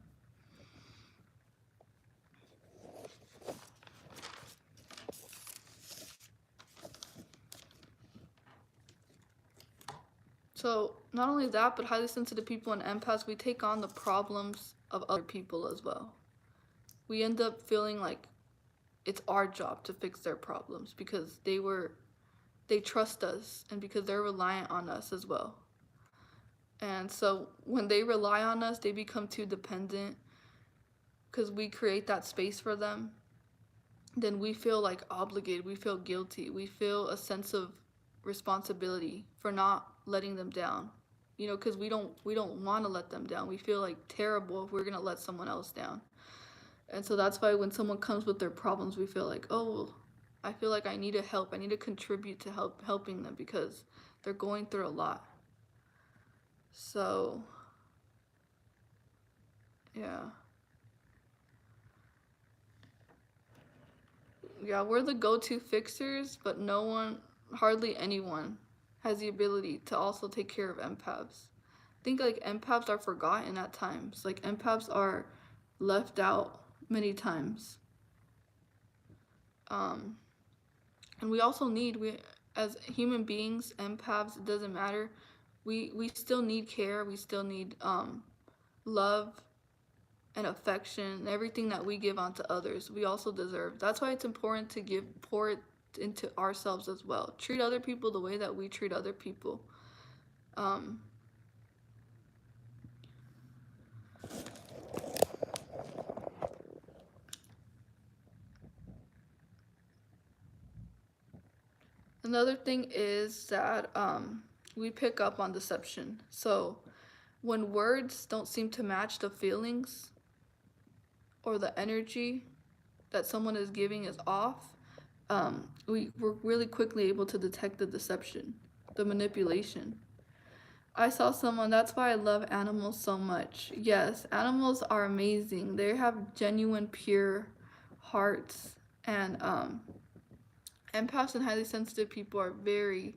So, not only that, but highly sensitive people and empaths, we take on the problems of other people as well. We end up feeling like it's our job to fix their problems because they trust us and because they're reliant on us as well. And so when they rely on us, they become too dependent because we create that space for them. Then we feel like obligated, we feel guilty, we feel a sense of responsibility for not letting them down. You know, because we don't want to let them down. We feel like terrible if we're gonna let someone else down. And so that's why when someone comes with their problems, we feel like, oh, I feel like I need to help. I need to contribute to helping them because they're going through a lot. So, yeah. Yeah, we're the go-to fixers, but no one, hardly anyone, has the ability to also take care of empaths. I think like empaths are forgotten at times. Like empaths are left out many times. Um, and we also need we as human beings, empaths. It doesn't matter. We still need care. We still need love and affection and everything that we give onto others. We also deserve. That's why it's important to pour it into ourselves as well. Treat other people the way that we treat other people. Um, Another thing is that we pick up on deception. So when words don't seem to match the feelings or the energy that someone is giving is off, we're really quickly able to detect the deception, the manipulation. I saw someone, that's why I love animals so much. Yes, animals are amazing. They have genuine, pure hearts. And empaths and highly sensitive people are very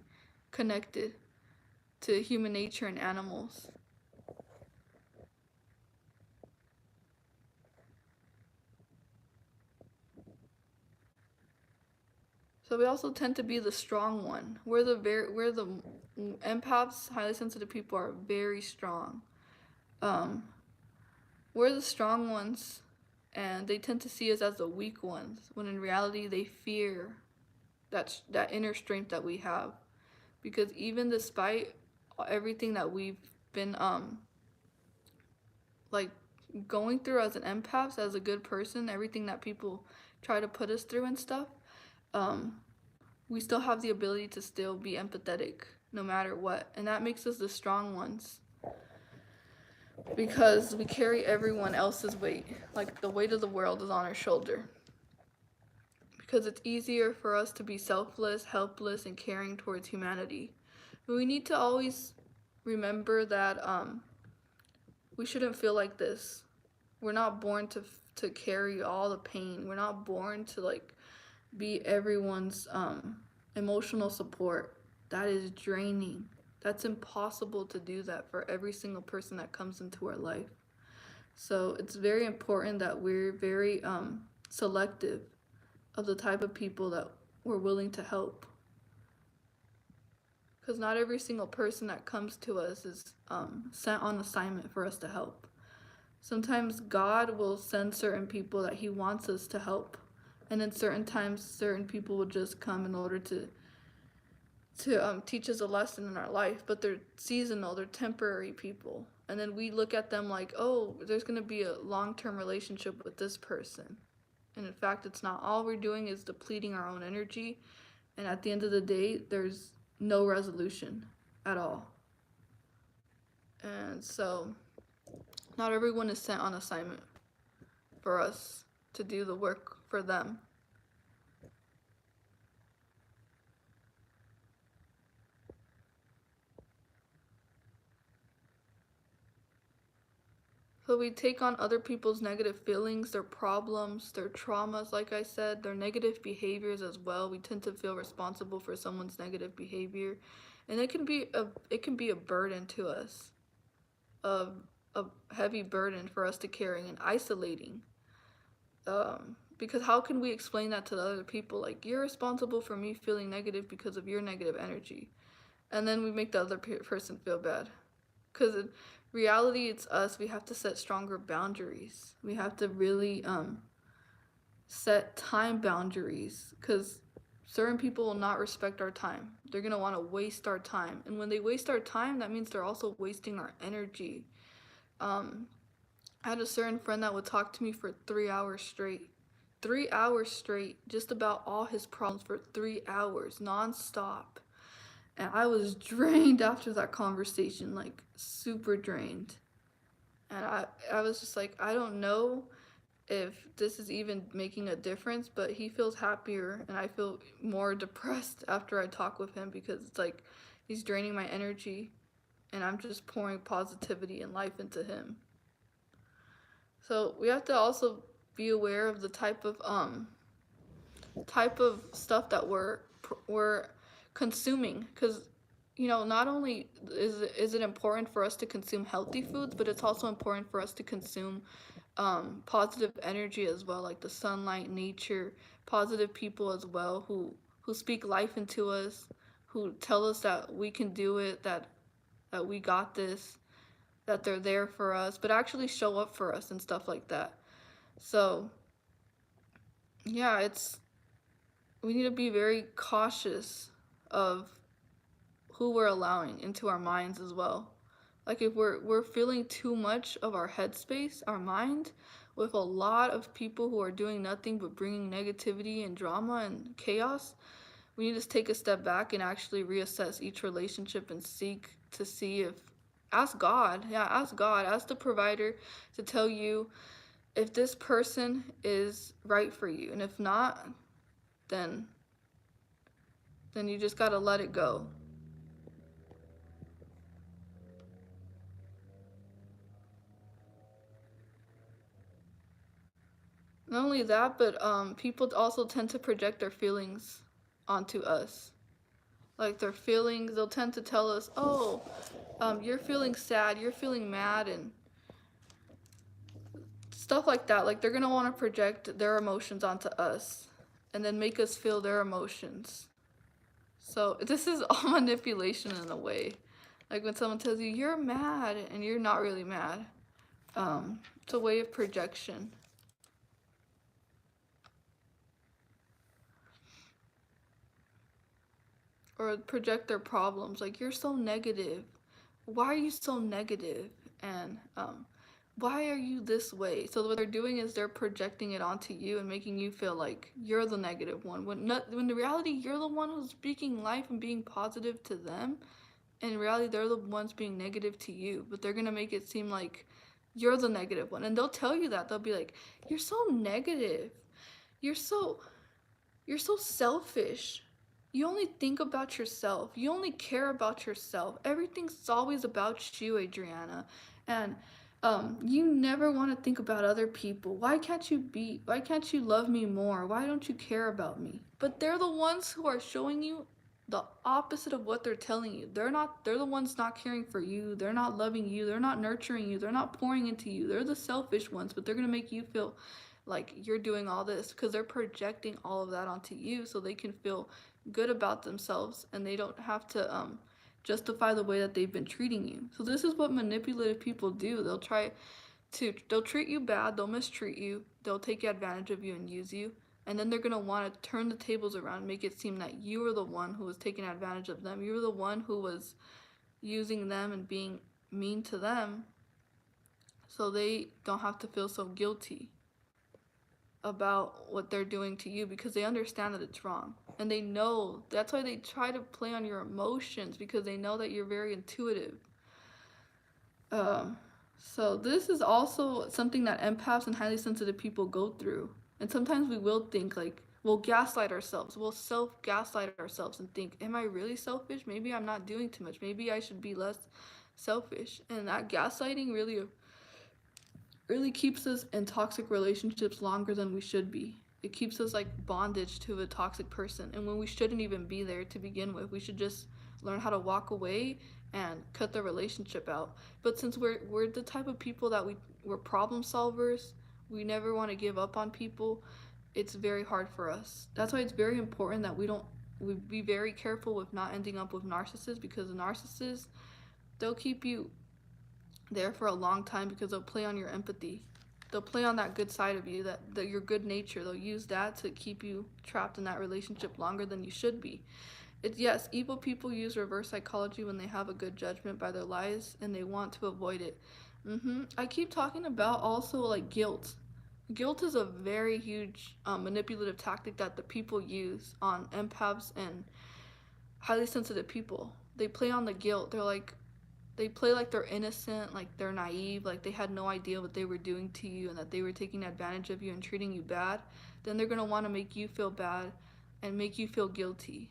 connected to human nature and animals. So we also tend to be the strong one. We're the empaths, highly sensitive people are very strong. Um, we're the strong ones, and they tend to see us as the weak ones, when in reality they fear that inner strength that we have. Because even despite everything that we've been like going through as an empath, as a good person, everything that people try to put us through and stuff, um, we still have the ability to still be empathetic no matter what. And that makes us the strong ones because we carry everyone else's weight. Like the weight of the world is on our shoulder. Because it's easier for us to be selfless, helpless, and caring towards humanity. But we need to always remember that we shouldn't feel like this. We're not born to carry all the pain. We're not born to like be everyone's emotional support. That is draining. That's impossible to do that for every single person that comes into our life. So it's very important that we're very selective of the type of people that we're willing to help. Because not every single person that comes to us is sent on assignment for us to help. Sometimes God will send certain people that He wants us to help. And then certain times, certain people will just come in order to teach us a lesson in our life. But they're seasonal, they're temporary people. And then we look at them like, oh, there's going to be a long-term relationship with this person. And in fact, it's not. All we're doing is depleting our own energy And at the end of the day, there's no resolution at all. And so, not everyone is sent on assignment for us to do the work for them. So we take on other people's negative feelings, their problems, their traumas, like I said, their negative behaviors as well. We tend to feel responsible for someone's negative behavior. And it can be a burden to us, a, a heavy burden for us to carry and isolating. Because how can we explain that to the other people? Like, you're responsible for me feeling negative because of your negative energy. And then we make the other person feel bad. Because in reality, it's us. We have to set stronger boundaries. We have to really set time boundaries. Because certain people will not respect our time. They're going to want to waste our time. And when they waste our time, that means they're also wasting our energy. I had a certain friend that would talk to me for 3 hours straight. 3 hours straight, just about all his problems for 3 hours, nonstop. And I was drained after that conversation, like super drained. And I was just like, I don't know if this is even making a difference, but he feels happier and I feel more depressed after I talk with him because it's like he's draining my energy and I'm just pouring positivity and life into him. So we have to also be aware of the type of stuff that we're consuming, because not only is it important for us to consume healthy foods, but it's also important for us to consume positive energy as well, like the sunlight, nature, positive people as well who speak life into us, who tell us that we can do it, that we got this, that they're there for us, but actually show up for us and stuff like that. So yeah, we need to be very cautious of who we're allowing into our minds as well. Like if we're feeling too much of our headspace, our mind, with a lot of people who are doing nothing but bringing negativity and drama and chaos, we need to take a step back and actually reassess each relationship and seek to see if ask God, ask the provider to tell you if this person is right for you, and if not, then you just got to let it go. Not only that, but people also tend to project their feelings onto us. Like their feelings, they'll tend to tell us, "Oh, you're feeling sad, you're feeling mad," and stuff like that. Like they're gonna want to project their emotions onto us, and then make us feel their emotions. So this is all manipulation in a way. Like when someone tells you you're mad and you're not really mad. It's a way of projection. Or project their problems. Like, you're so negative. Why are you so negative? And why are you this way? So what they're doing is they're projecting it onto you and making you feel like you're the negative one. When the reality, you're the one who's speaking life and being positive to them. And in reality, they're the ones being negative to you. But they're gonna make it seem like you're the negative one. And they'll tell you that. They'll be like, "You're so negative. You're so you're so selfish. You only think about yourself. You only care about yourself. Everything's always about you, Adriana. And you never want to think about other people. Why can't you love me more? Why don't you care about me?" But they're the ones who are showing you the opposite of what they're telling you. They're the ones not caring for you. They're not loving you. They're not nurturing you. They're not pouring into you. They're the selfish ones, but they're going to make you feel like you're doing all this because they're projecting all of that onto you so they can feel good about themselves and they don't have to justify the way that they've been treating you. So this is what manipulative people do. They'll treat you bad, they'll mistreat you, they'll take advantage of you and use you, and then they're going to want to turn the tables around and make it seem that you were the one who was taking advantage of them. You were the one who was using them and being mean to them so they don't have to feel so guilty. about what they're doing to you because they understand that it's wrong. And they know that's why they try to play on your emotions because they know that you're very intuitive. Um, so this is also something that empaths and highly sensitive people go through. And sometimes we will think like we'll gaslight ourselves. We'll self gaslight ourselves and think, am I really selfish? Maybe I'm not doing too much. Maybe I should be less selfish. And that gaslighting really keeps us in toxic relationships longer than we should be. It keeps us like bondage to a toxic person. And when we shouldn't even be there to begin with, we should just learn how to walk away and cut the relationship out. But since we're the type of people that we're problem solvers, we never want to give up on people. It's very hard for us. That's why it's very important that we be very careful with not ending up with narcissists because the narcissists they'll keep you there for a long time because they'll play on your empathy. They'll play on that good side of you, that your good nature. They'll use that to keep you trapped in that relationship longer than you should be. It's yes, evil people use reverse psychology when they have a good judgment by their lies and they want to avoid it. I keep talking about also like guilt. Guilt is a very huge manipulative tactic that the people use on empaths and highly sensitive people. They play on the guilt. They play like they're innocent, like they're naive, like they had no idea what they were doing to you and that they were taking advantage of you and treating you bad. Then they're going to want to make you feel bad and make you feel guilty.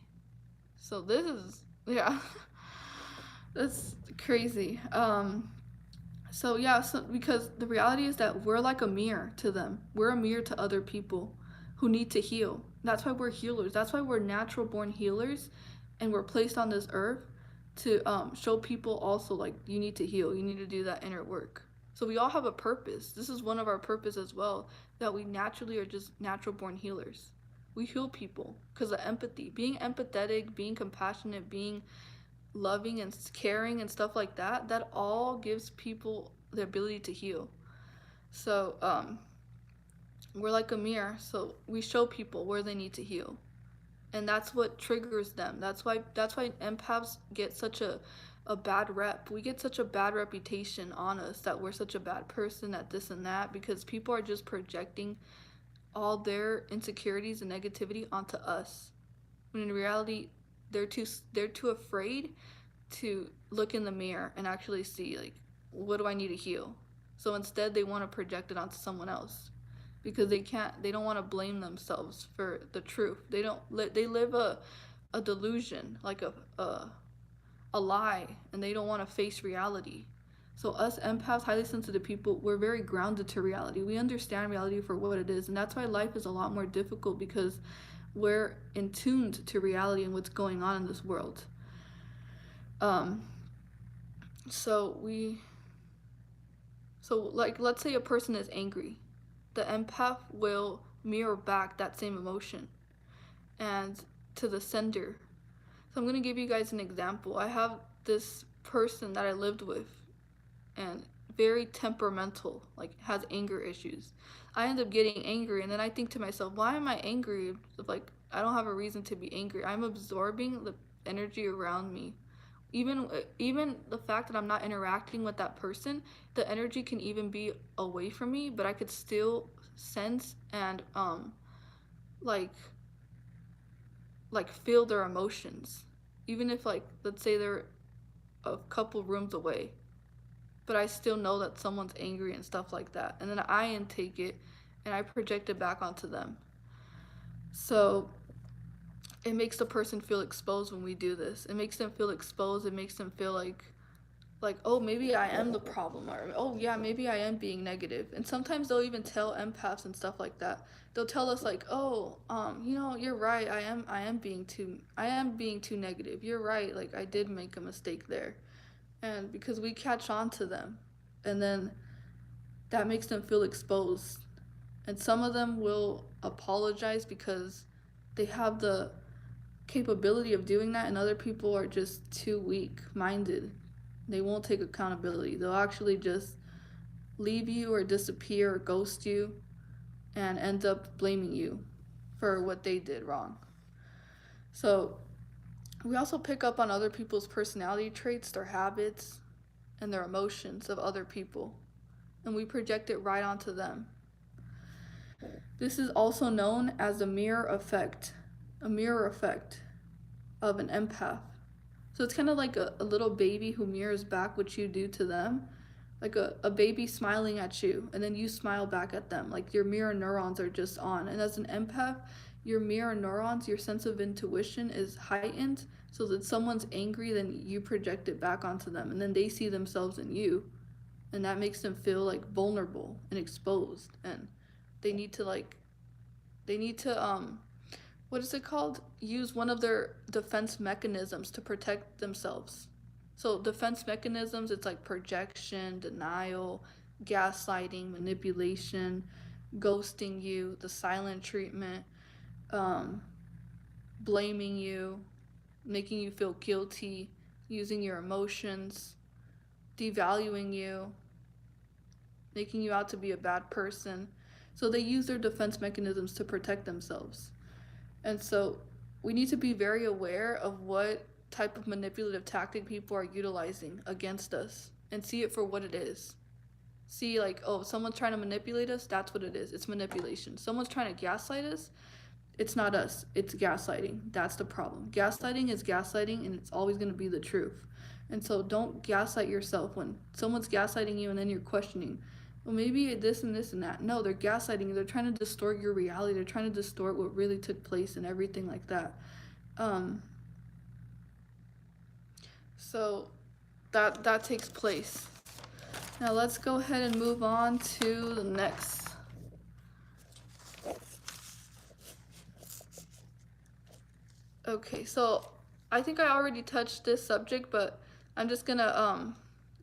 So this is yeah. That's crazy. So yeah, so because the reality is that we're like a mirror to them. We're a mirror to other people who need to heal. That's why we're healers. That's why we're natural born healers and we're placed on this earth to show people also like you need to heal. You need to do that inner work. So we all have a purpose. This is one of our purpose as well, that we naturally are just natural born healers. We heal people because of empathy. Being empathetic, being compassionate, being loving and caring and stuff like that, that all gives people the ability to heal. So we're like a mirror, so we show people where they need to heal, and that's what triggers them. That's why empaths get such a bad rep. We get such a bad reputation on us that we're such a bad person at this and that because people are just projecting all their insecurities and negativity onto us. When in reality, they're too afraid to look in the mirror and actually see like what do I need to heal. So instead they want to project it onto someone else because they don't want to blame themselves for the truth. They live a delusion, like a lie, and they don't want to face reality. So us empaths, highly sensitive people, we're very grounded to reality. We understand reality for what it is, and that's why life is a lot more difficult because we're in tuned to reality and what's going on in this world. Um, so we, so like let's say a person is angry, the empath will mirror back that same emotion and to the sender. So I'm gonna give you guys an example. I have this person that I lived with, and very temperamental, like has anger issues. I end up getting angry, and then I think to myself, why am I angry? Like I don't have a reason to be angry. I'm absorbing the energy around me. Even the fact that I'm not interacting with that person, the energy can even be away from me, but I could still sense and like feel their emotions, even if like let's say they're a couple rooms away, but I still know that someone's angry and stuff like that. And then I intake it and I project it back onto them. So it makes the person feel exposed when we do this. It makes them feel exposed. It makes them feel like oh maybe I am the problem, or oh yeah maybe I am being negative. And sometimes they'll even tell empaths and stuff like that. They'll tell us like oh you're right, I am being too negative. You're right, like I did make a mistake there. And because we catch on to them, and then that makes them feel exposed. And some of them will apologize because they have the capability of doing that, and other people are just too weak minded. They won't take accountability. They'll actually just leave you or disappear or ghost you and end up blaming you for what they did wrong. So we also pick up on other people's personality traits, their habits, and their emotions of other people, and we project it right onto them. This is also known as a mirror effect of an empath. So it's kind of like a little baby who mirrors back what you do to them, like a baby smiling at you, and then you smile back at them. Like your mirror neurons are just on. And as an empath, your mirror neurons, your sense of intuition is heightened. So that someone's angry, then you project it back onto them, and then they see themselves in you, and that makes them feel like vulnerable and exposed, and they need to like they need to what is it called? Use one of their defense mechanisms to protect themselves. So defense mechanisms, it's like projection, denial, gaslighting, manipulation, ghosting you, the silent treatment, um, blaming you, making you feel guilty, using your emotions, devaluing you, making you out to be a bad person. So they use their defense mechanisms to protect themselves. And so we need to be very aware of what type of manipulative tactic people are utilizing against us and see it for what it is. See, like, oh, someone's trying to manipulate us, that's what it is. It's manipulation. Someone's trying to gaslight us, it's not us, it's gaslighting. That's the problem. Gaslighting is gaslighting, and it's always going to be the truth. And so don't gaslight yourself when someone's gaslighting you and then you're questioning, well, maybe this and this and that. No, they're gaslighting you. They're trying to distort your reality. They're trying to distort what really took place and everything like that. Um, so that takes place. Now let's go ahead and move on to the next. Okay, so I think I already touched this subject, but I'm just gonna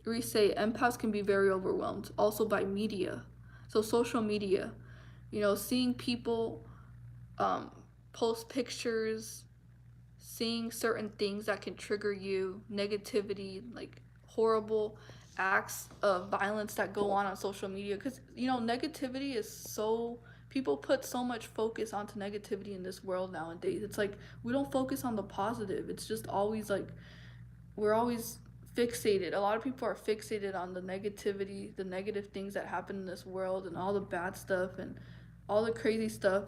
re-say empaths can be very overwhelmed also by media. So social media, seeing people um, post pictures, seeing certain things that can trigger you, negativity, like horrible acts of violence that go on social media. Because, negativity is so. People put so much focus onto negativity in this world nowadays. It's like we don't focus on the positive. It's just always like we're always fixated. A lot of people are fixated on the negativity, the negative things that happen in this world, and all the bad stuff, and all the crazy stuff,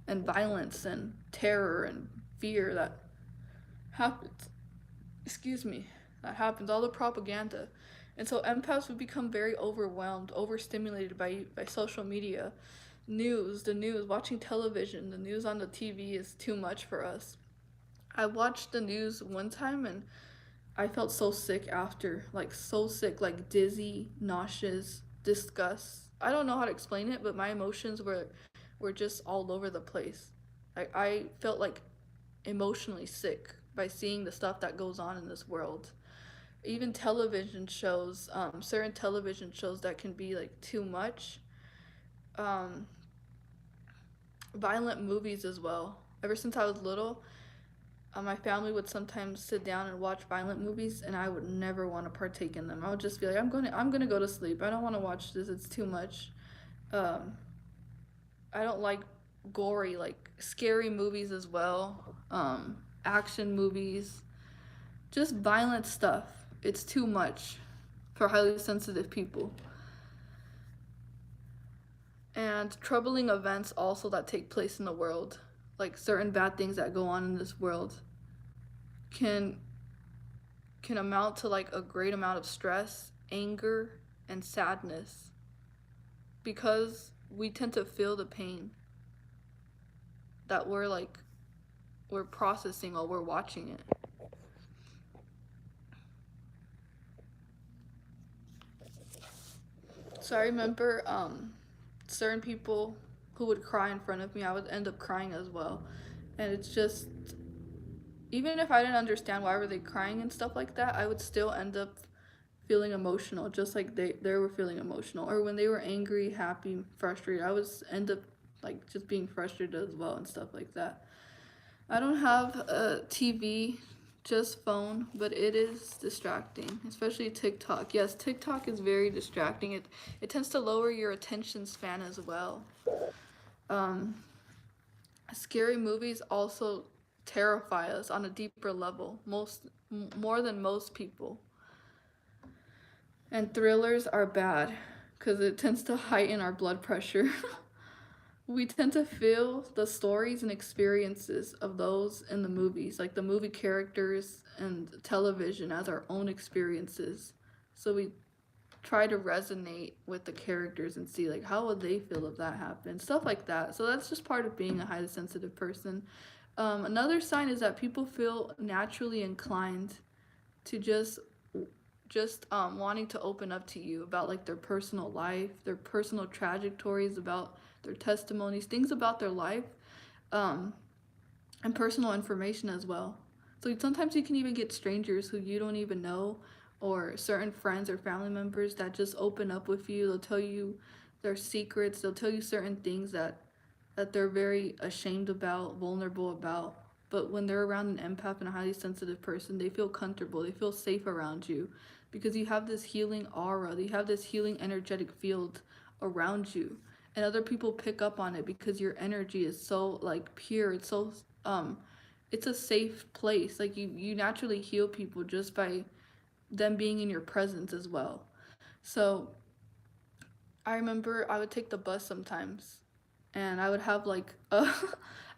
and violence, and terror, and fear that happens. Excuse me. That happens. All the propaganda. And so empaths would become very overwhelmed, overstimulated by social media. The news, watching television, the news on the TV is too much for us. I watched the news one time and I felt so sick after, like so sick, like dizzy, nauseous, disgust. I don't know how to explain it, but my emotions were just all over the place. I felt like emotionally sick by seeing the stuff that goes on in this world. Even television shows, certain television shows that can be like too much. Um, Violent movies as well. Ever since I was little, my family would sometimes sit down and watch violent movies, and I would never want to partake in them. I would just be like, I'm gonna go to sleep. I don't want to watch this. It's too much. Um, I don't like gory, like scary movies as well. Action movies, just violent stuff. It's too much for highly sensitive people. And troubling events also that take place in the world, like certain bad things that go on in this world, can can amount to like a great amount of stress, anger, and sadness because we tend to feel the pain that we're processing while we're watching it. So I remember certain people who would cry in front of me, I would end up crying as well. And it's just, even if I didn't understand why were they crying and stuff like that, I would still end up feeling emotional, just like they were feeling emotional. Or when they were angry, happy, frustrated, I would end up like just being frustrated as well and stuff like that. I don't have a TV, just phone, but it is distracting, especially TikTok. Yes, TikTok is very distracting. It tends to lower your attention span as well. Um, Scary movies also terrify us on a deeper level, more than most people. And thrillers are bad because it tends to heighten our blood pressure. We tend to feel the stories and experiences of those in the movies, like the movie characters and television, as our own experiences. So we try to resonate with the characters and see like how would they feel if that happened, stuff like that. So that's just part of being a highly sensitive person. Another sign is that people feel naturally inclined to just wanting to open up to you about like their personal life, their personal trajectories, about their testimonies, things about their life, um, and personal information as well. So sometimes you can even get strangers who you don't even know, or certain friends or family members that just open up with you. They'll tell you their secrets. They'll tell you certain things that they're very ashamed about, vulnerable about. But when they're around an empath and a highly sensitive person, they feel comfortable. They feel safe around you because you have this healing aura. You have this healing energetic field around you. And other people pick up on it because your energy is so like pure. It's so it's a safe place. Like you naturally heal people just by them being in your presence as well. So I remember I would take the bus sometimes, and I would have like I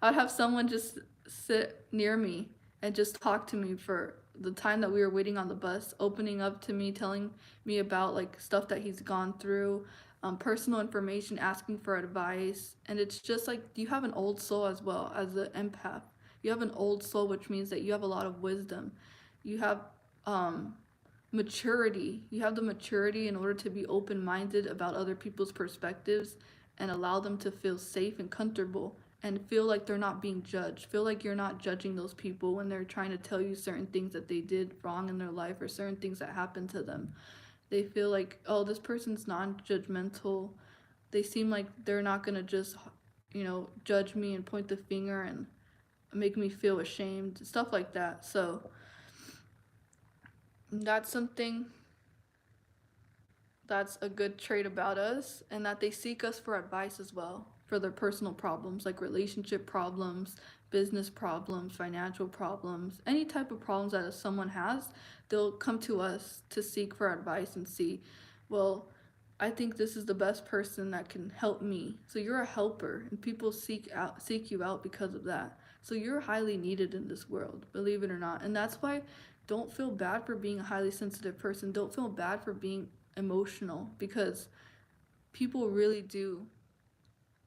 would have someone just sit near me and just talk to me for the time that we were waiting on the bus, opening up to me, telling me about like stuff that he's gone through, personal information, asking for advice, and it's just like you have an old soul as well as an empath. You have an old soul, which means that you have a lot of wisdom. You have um, maturity. You have the maturity in order to be open minded about other people's perspectives and allow them to feel safe and comfortable and feel like they're not being judged. Feel like you're not judging those people when they're trying to tell you certain things that they did wrong in their life or certain things that happened to them. They feel like, oh, this person's non judgmental. They seem like they're not going to just, judge me and point the finger and make me feel ashamed, stuff like that. So that's something that's a good trait about us, and that they seek us for advice as well for their personal problems like relationship problems, business problems, financial problems, any type of problems that someone has. They'll come to us to seek for advice and see, well, I think this is the best person that can help me. So you're a helper, and people seek you out because of that. So you're highly needed in this world, believe it or not. And that's why don't feel bad for being a highly sensitive person. Don't feel bad for being emotional, because people really do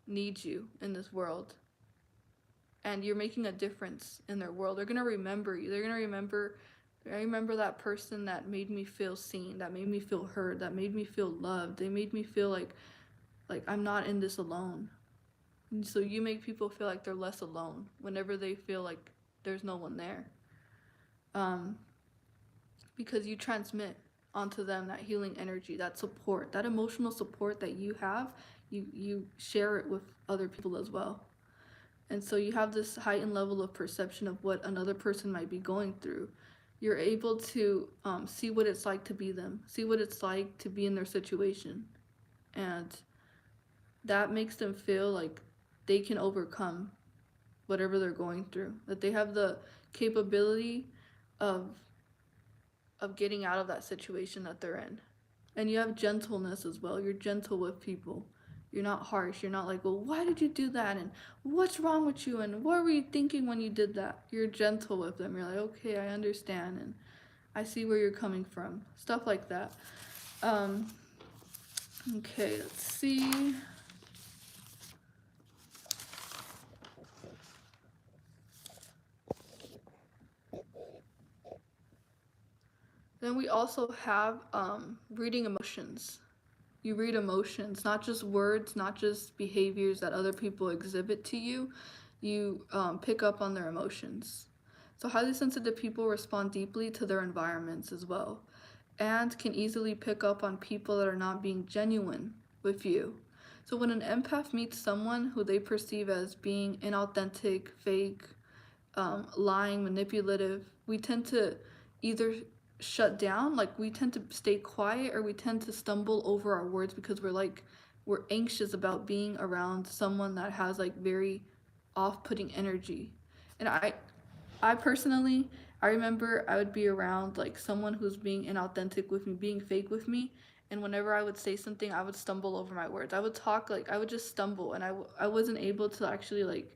need you in this world, and you're making a difference in their world. They're going to remember you. They're going to remember, I remember that person that made me feel seen, that made me feel heard, that made me feel loved. They made me feel like I'm not in this alone. And so you make people feel like they're less alone whenever they feel like there's no one there. Um, because you transmit onto them that healing energy, that support, that emotional support that you have, you share it with other people as well. And so you have this heightened level of perception of what another person might be going through. You're able to see what it's like to be them, see what it's like to be in their situation, and that makes them feel like they can overcome whatever they're going through, that they have the capability of getting out of that situation that they're in. And you have gentleness as well. You're gentle with people. You're not harsh. You're not like, well, why did you do that? And what's wrong with you? And what were you thinking when you did that? You're gentle with them. You're like, okay, I understand. And I see where you're coming from. Stuff like that. Um, okay, let's see. Then we also have reading emotions. You read emotions, not just words, not just behaviors that other people exhibit to you. You pick up on their emotions. So, highly sensitive people respond deeply to their environments as well, and can easily pick up on people that are not being genuine with you. So, when an empath meets someone who they perceive as being inauthentic, fake, lying, manipulative, we tend to either shut down, like we tend to stay quiet, or we tend to stumble over our words because we're anxious about being around someone that has like very off-putting energy. And I personally, I remember I would be around like someone who's being inauthentic with me, being fake with me, And whenever I would say something, I would stumble over my words. I would talk like I would just stumble, and I wasn't able to actually like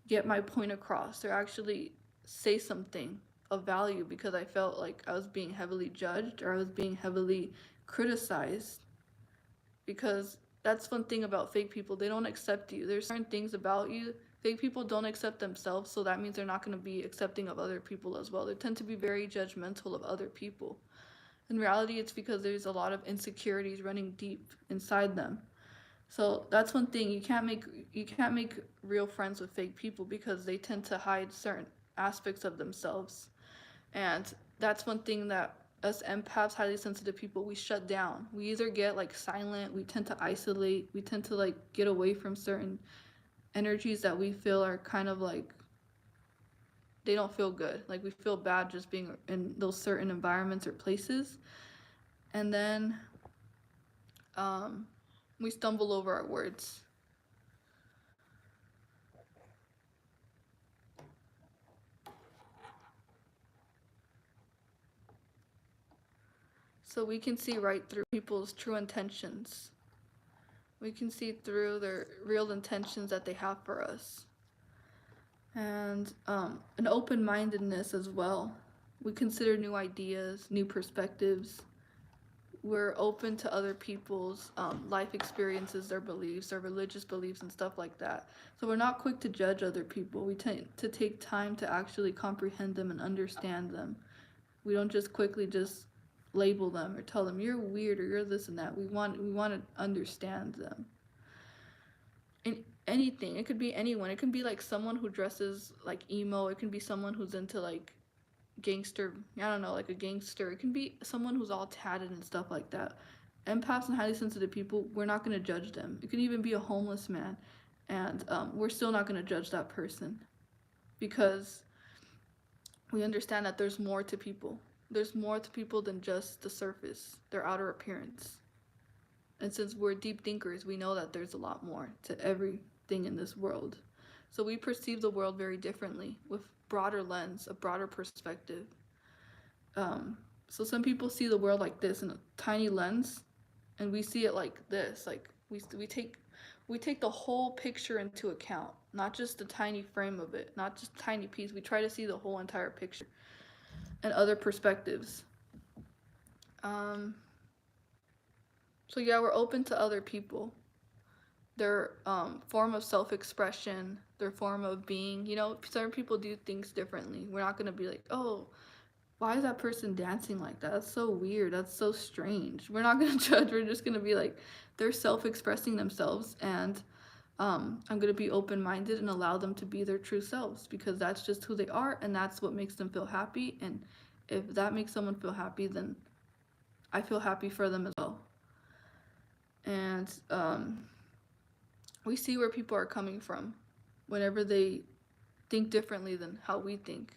get my point across or actually say something of value because I felt like I was being heavily judged or I was being heavily criticized. Because that's one thing about fake people, they don't accept you. There's certain things about you. Fake people don't accept themselves, so that means they're not going to be accepting of other people as well. They tend to be very judgmental of other people. In reality, it's because there's a lot of insecurities running deep inside them. So that's one thing, you can't make real friends with fake people because they tend to hide certain aspects of themselves. And that's one thing that us empaths, highly sensitive people, we shut down. We either get like silent, we tend to isolate, we tend to like get away from certain energies that we feel are kind of like they don't feel good. Like we feel bad just being in those certain environments or places. And then um, we stumble over our words. So we can see right through people's true intentions. We can see through their real intentions that they have for us. And an open mindedness as well. We consider new ideas, new perspectives. We're open to other people's life experiences, their beliefs, their religious beliefs, and stuff like that. So we're not quick to judge other people. We tend to take time to actually comprehend them and understand them. We don't just quickly just label them or tell them you're weird or you're this and that. We want to understand them. In anything, it could be anyone. It can be like someone who dresses like emo. It can be someone who's into like gangster, I don't know, like a gangster. It can be someone who's all tatted and stuff like that. Empaths and highly sensitive people, we're not going to judge them. It could even be a homeless man, and we're still not going to judge that person because we understand that there's more to people. There's more to people than just the surface, their outer appearance. And since we're deep thinkers, we know that there's a lot more to everything in this world. So we perceive the world very differently with broader lens, a broader perspective. So some people see the world like this in a tiny lens, and we see it like this. Like we take the whole picture into account, not just the tiny frame of it, not just a tiny piece. We try to see the whole entire picture and other perspectives. Um, so yeah, we're open to other people, their form of self-expression, their form of being. Certain people do things differently. We're not gonna be like, oh, why is that person dancing like that? That's so weird. That's so strange. We're not gonna judge. We're just gonna be like, they're self-expressing themselves, and I'm gonna be open-minded and allow them to be their true selves because that's just who they are, and that's what makes them feel happy. And if that makes someone feel happy, then I feel happy for them as well. And we see where people are coming from whenever they think differently than how we think.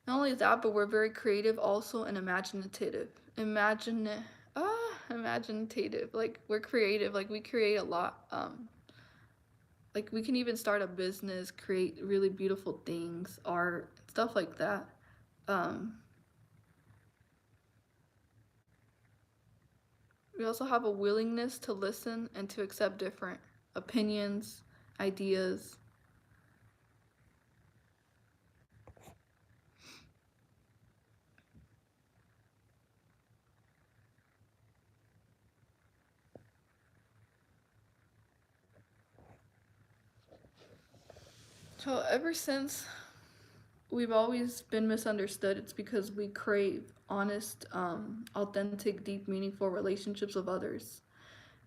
Not only that, but we're very creative also and imaginative. Imaginative. Like we're creative. Like we create a lot. Like we can even start a business, create really beautiful things, art, stuff like that. Um, we also have a willingness to listen and to accept different opinions, ideas. So ever since we've always been misunderstood, it's because we crave honest, authentic, deep, meaningful relationships with others.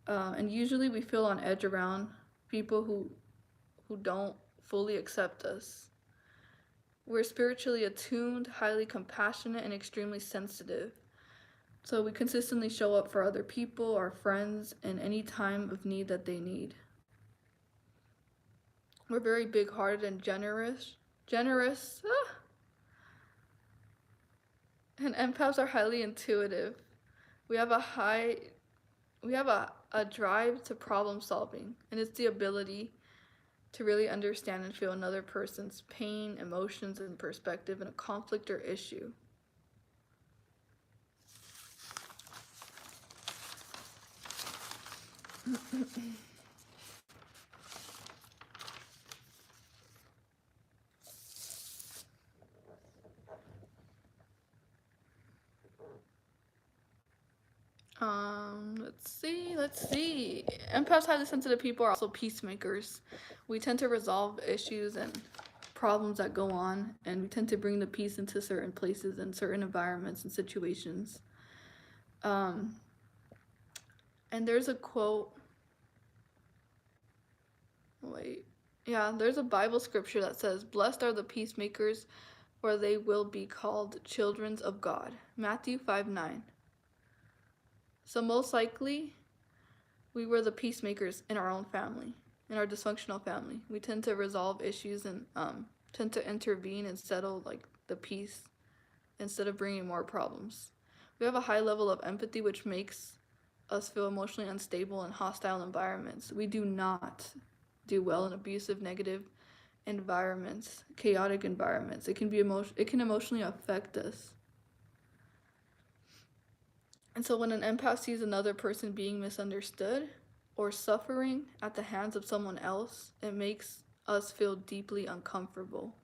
And usually we feel on edge around people who don't fully accept us. We're spiritually attuned, highly compassionate, and extremely sensitive. So we consistently show up for other people, our friends, in any time of need that they need. We're very big-hearted and generous. Generous. And empaths are highly intuitive. We have a high we have a drive to problem solving, and it's the ability to really understand and feel another person's pain, emotions, and perspective in a conflict or issue. Let's see. Empaths, highly sensitive people, are also peacemakers. We tend to resolve issues and problems that go on, and we tend to bring the peace into certain places and certain environments and situations. Um, and there's a quote. Wait. Yeah, there's a Bible scripture that says, "Blessed are the peacemakers, for they will be called children of God." Matthew 5:9. So most likely, we were the peacemakers in our own family, in our dysfunctional family. We tend to resolve issues and tend to intervene and settle like the peace instead of bringing more problems. We have a high level of empathy, which makes us feel emotionally unstable in hostile environments. We do not do well in abusive, negative environments, chaotic environments. It can emotionally affect us. And so when an empath sees another person being misunderstood or suffering at the hands of someone else, it makes us feel deeply uncomfortable.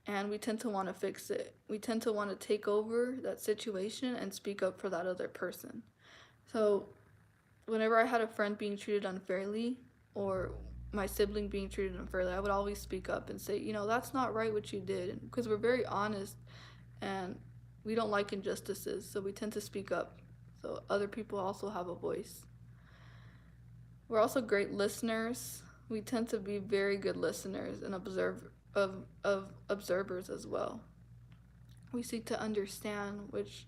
And we tend to want to fix it. We tend to want to take over that situation and speak up for that other person. So whenever I had a friend being treated unfairly or my sibling being treated unfairly, I would always speak up and say, that's not right what you did. Because we're very honest and we don't like injustices, so we tend to speak up so other people also have a voice. We're also great listeners. We tend to be very good listeners and observers as well. We seek to understand, which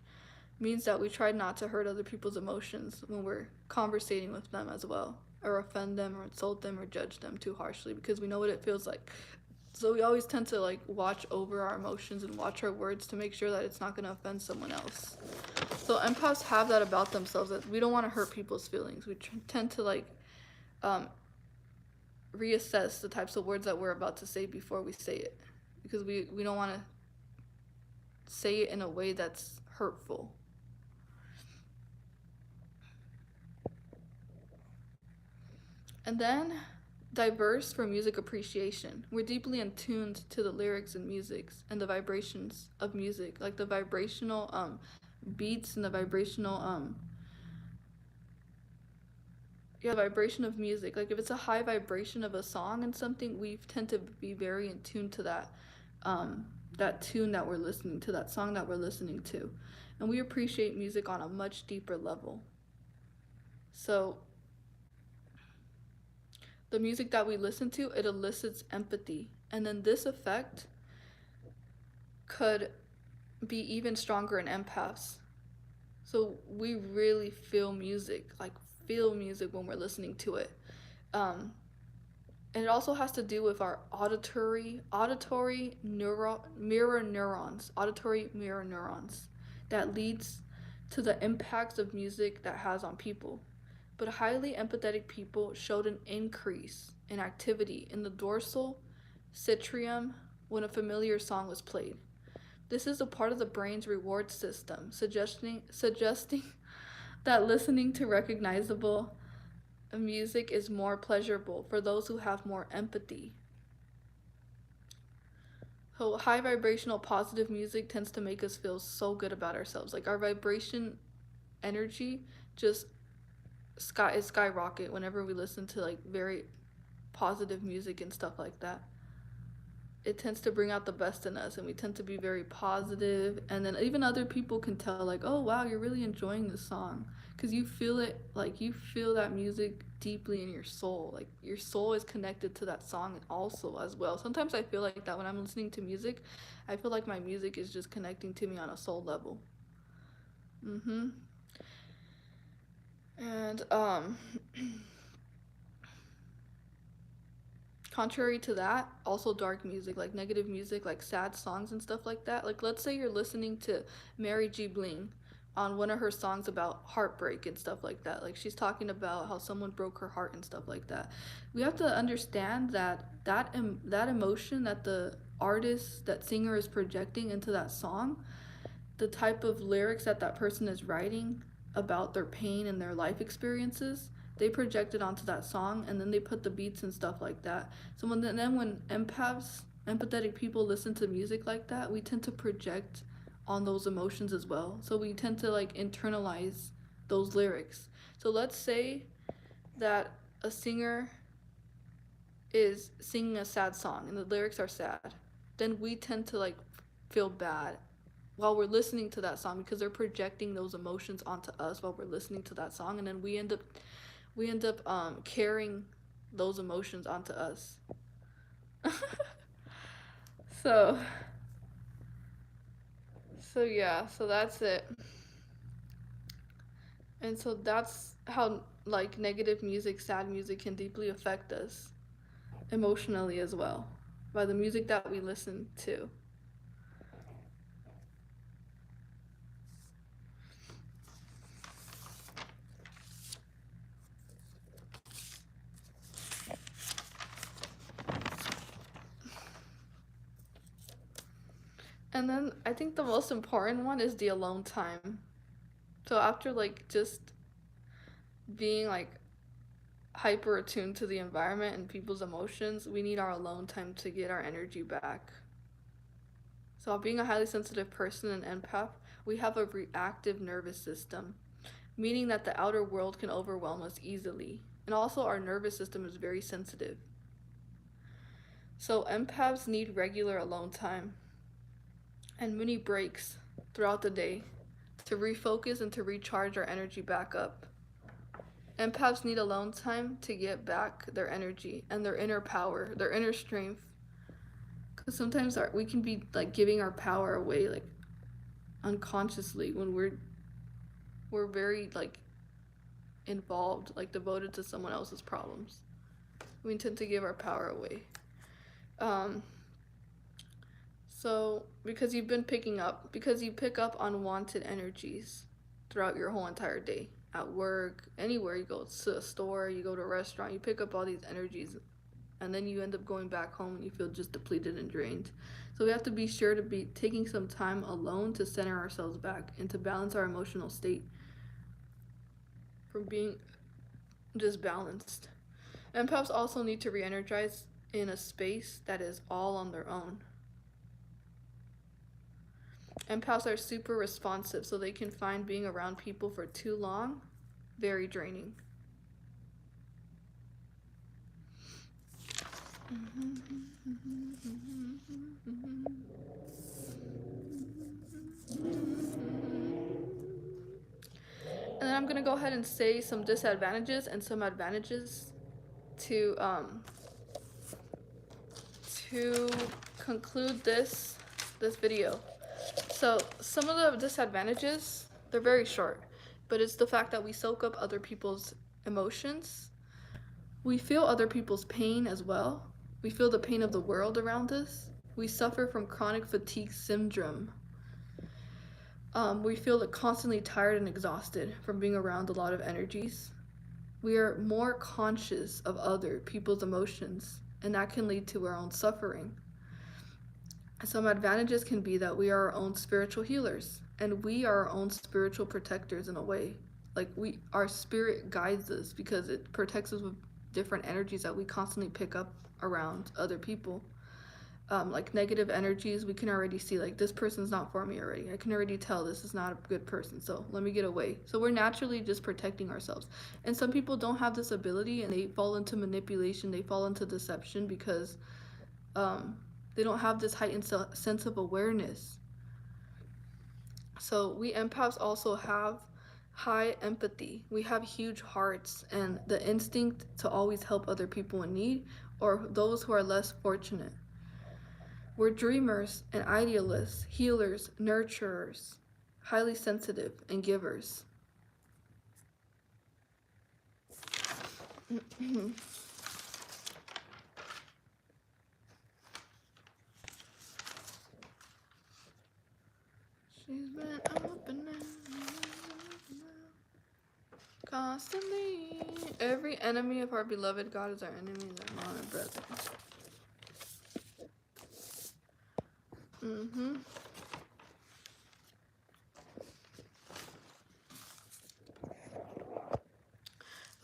means that we try not to hurt other people's emotions when we're conversating with them as well, or offend them or insult them or judge them too harshly, because we know what it feels like. So we always tend to like watch over our emotions and watch our words to make sure that it's not going to offend someone else. So empaths have that about themselves, that we don't want to hurt people's feelings. We tend to like um, reassess the types of words that we're about to say before we say it, because we don't want to say it in a way that's hurtful. And then diverse for music appreciation. We're deeply attuned to the lyrics and musics and the vibrations of music, like the vibrational beats and the vibrational vibration of music. Like if it's a high vibration of a song and something, we tend to be very in tune to that tune that we're listening to, that song that we're listening to. And we appreciate music on a much deeper level. So the music that we listen to, it elicits empathy. And then this effect could be even stronger in empaths. So we really feel music when we're listening to it. And it also has to do with our mirror neurons, auditory mirror neurons, that leads to the impacts of music that has on people. But highly empathetic people showed an increase in activity in the dorsal citrium when a familiar song was played. This is a part of the brain's reward system, suggesting that listening to recognizable music is more pleasurable for those who have more empathy. So high vibrational positive music tends to make us feel so good about ourselves. Like our vibration energy just skyrocket whenever we listen to like very positive music and stuff like that. It tends to bring out the best in us, and we tend to be very positive, and then even other people can tell like, oh wow, you're really enjoying this song, because you feel it, like you feel that music deeply in your soul, like your soul is connected to that song also as well. Sometimes I feel like that when I'm listening to music, I feel like my music is just connecting to me on a soul level. And contrary to that, also dark music, like negative music, like sad songs and stuff like that. Like let's say you're listening to Mary G. Bling on one of her songs about heartbreak and stuff like that. Like she's talking about how someone broke her heart and stuff like that. We have to understand that emotion that the artist, that singer is projecting into that song, the type of lyrics that person is writing, about their pain and their life experiences, they project it onto that song, and then they put the beats and stuff like that. So when empathetic people listen to music like that, we tend to project on those emotions as well. So we tend to like internalize those lyrics. So let's say that a singer is singing a sad song and the lyrics are sad, then we tend to like feel bad while we're listening to that song because they're projecting those emotions onto us while we're listening to that song, and then we end up carrying those emotions onto us. so so that's it. And so that's how like negative music, sad music can deeply affect us emotionally as well by the music that we listen to. And then I think the most important one is the alone time. So after like just being like hyper attuned to the environment and people's emotions, we need our alone time to get our energy back. So being a highly sensitive person and empath, we have a reactive nervous system, meaning that the outer world can overwhelm us easily. And also our nervous system is very sensitive. So empaths need regular alone time and mini breaks throughout the day to refocus and to recharge our energy back up. Empaths need alone time to get back their energy and their inner power, their inner strength. Because sometimes we can be like giving our power away like unconsciously when we're very like involved, like devoted to someone else's problems. We tend to give our power away. So because you pick up unwanted energies throughout your whole entire day. At work, anywhere you go to a store, you go to a restaurant, you pick up all these energies, and then you end up going back home and you feel just depleted and drained. So we have to be sure to be taking some time alone to center ourselves back and to balance our emotional state from being just balanced. Empaths also need to re-energize in a space that is all on their own. Empaths are super responsive, so they can find being around people for too long very draining. And then I'm gonna go ahead and say some disadvantages and some advantages to conclude this video. So some of the disadvantages, they're very short, but it's the fact that we soak up other people's emotions. We feel other people's pain as well. We feel the pain of the world around us. We suffer from chronic fatigue syndrome. We feel constantly tired and exhausted from being around a lot of energies. We are more conscious of other people's emotions, and that can lead to our own suffering. Some advantages can be that we are our own spiritual healers, and we are our own spiritual protectors in a way. Like our spirit guides us because it protects us with different energies that we constantly pick up around other people. Like negative energies, we can already see like this person's not for me already. I can already tell this is not a good person, so let me get away. So we're naturally just protecting ourselves. And some people don't have this ability and they fall into manipulation, they fall into deception because they don't have this heightened sense of awareness. So we empaths also have high empathy. We have huge hearts and the instinct to always help other people in need or those who are less fortunate. We're dreamers and idealists, healers, nurturers, highly sensitive, and givers. She's been up and down, constantly. Every enemy of our beloved God is our enemy, their mom and brother.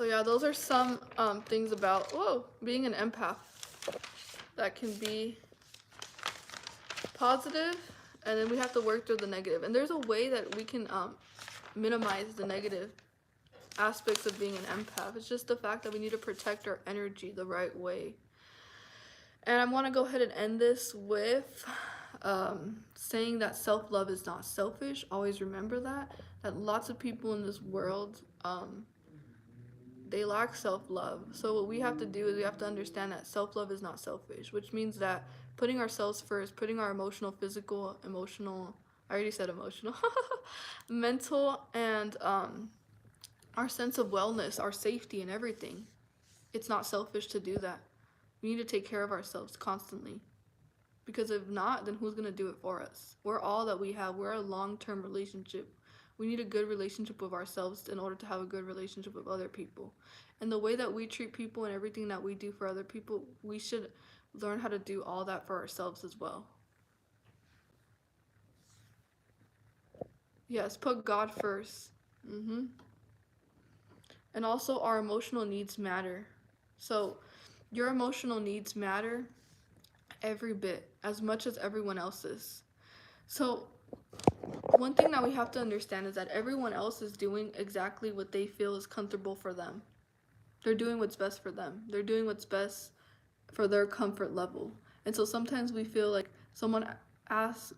So yeah, those are some things about being an empath that can be positive, and then we have to work through the negative. And there's a way that we can minimize the negative aspects of being an empath. It's just the fact that we need to protect our energy the right way. And I want to go ahead and end this with saying that self-love is not selfish. Always remember that lots of people in this world, they lack self-love. So what we have to do is we have to understand that self-love is not selfish, which means that putting ourselves first, putting our emotional, physical, emotional, I already said emotional, mental, and our sense of wellness, our safety, and everything. It's not selfish to do that. We need to take care of ourselves constantly. Because if not, then who's going to do it for us? We're all that we have. We're a long-term relationship. We need a good relationship with ourselves in order to have a good relationship with other people. And the way that we treat people and everything that we do for other people, we should learn how to do all that for ourselves as well. Yes, put God first. And also, our emotional needs matter. So, your emotional needs matter every bit, as much as everyone else's. So, one thing that we have to understand is that everyone else is doing exactly what they feel is comfortable for them. They're doing what's best for them. They're doing what's best for their comfort level. And so sometimes we feel like someone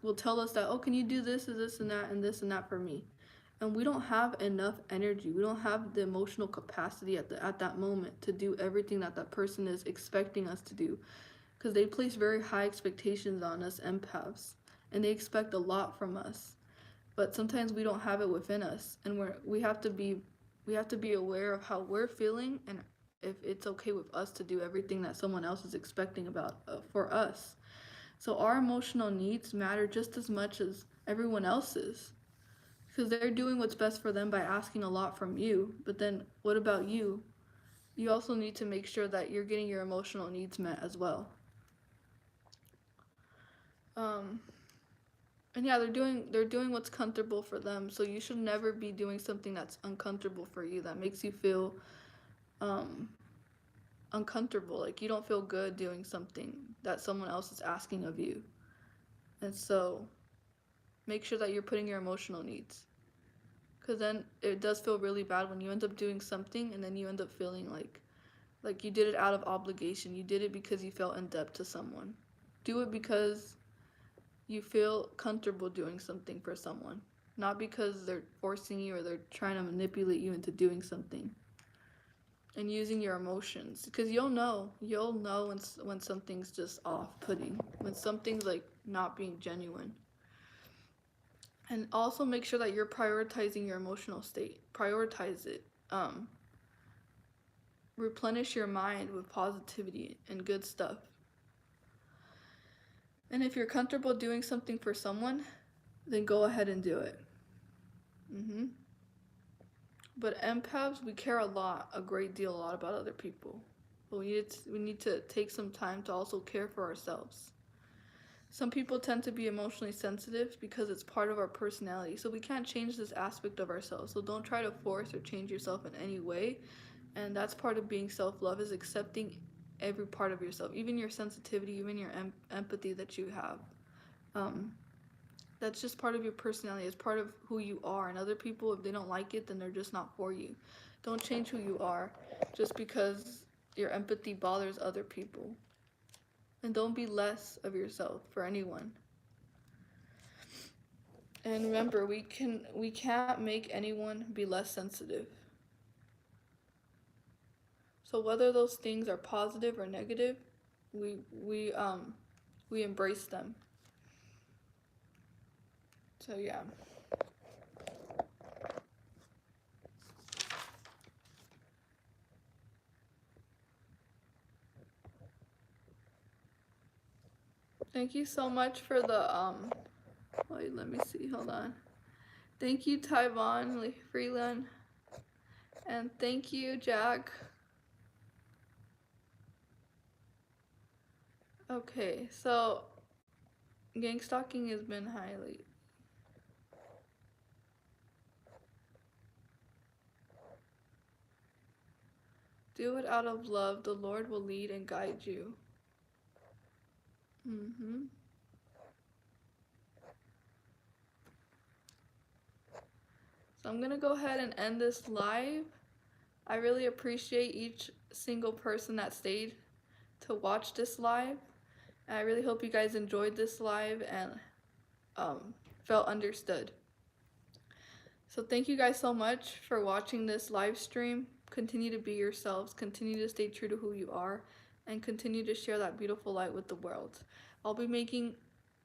will tell us that, oh, can you do this and this and that for me? And we don't have enough energy. We don't have the emotional capacity at that moment to do everything that that person is expecting us to do, because they place very high expectations on us empaths, and they expect a lot from us. But sometimes we don't have it within us, and we have to be aware of how we're feeling, and if it's okay with us to do everything that someone else is expecting about for us. So our emotional needs matter just as much as everyone else's, because they're doing what's best for them by asking a lot from you. But then what about you? You also need to make sure that you're getting your emotional needs met as well. Um, and yeah, they're doing what's comfortable for them. So you should never be doing something that's uncomfortable for you, that makes you feel um, uncomfortable. Like you don't feel good doing something that someone else is asking of you. And so make sure that you're putting your emotional needs. Because then it does feel really bad when you end up doing something and then you end up feeling like you did it out of obligation. You did it because you felt in debt to someone. Do it because you feel comfortable doing something for someone, not because they're forcing you or they're trying to manipulate you into doing something. And using your emotions, because you'll know when something's just off-putting, when something's like not being genuine. And also make sure that you're prioritizing your emotional state. Prioritize it. Replenish your mind with positivity and good stuff. And if you're comfortable doing something for someone, then go ahead and do it. But empaths, we care a great deal, a lot about other people. But we need to take some time to also care for ourselves. Some people tend to be emotionally sensitive because it's part of our personality. So we can't change this aspect of ourselves. So don't try to force or change yourself in any way. And that's part of being self-love, is accepting every part of yourself, even your sensitivity, even your empathy that you have. That's just part of your personality. It's part of who you are. And other people, if they don't like it, then they're just not for you. Don't change who you are just because your empathy bothers other people. And don't be less of yourself for anyone. And remember, we can't make anyone be less sensitive. So whether those things are positive or negative, we embrace them. So yeah. Thank you so much for the wait, let me see, hold on. Thank you, Taiwan Freeland. And thank you, Jack. Okay, so gang stalking has been highly. Do it out of love. The Lord will lead and guide you. Mm-hmm. So I'm going to go ahead and end this live. I really appreciate each single person that stayed to watch this live. And I really hope you guys enjoyed this live and felt understood. So thank you guys so much for watching this live stream. Continue to be yourselves, continue to stay true to who you are, and continue to share that beautiful light with the world. I'll be making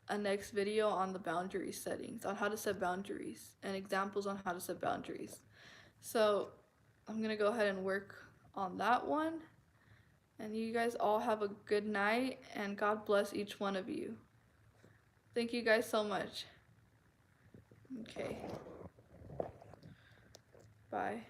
a next video on the boundary settings, on how to set boundaries, and examples on how to set boundaries. So I'm gonna go ahead and work on that one. And you guys all have a good night, and God bless each one of you. Thank you guys so much. Okay. Bye.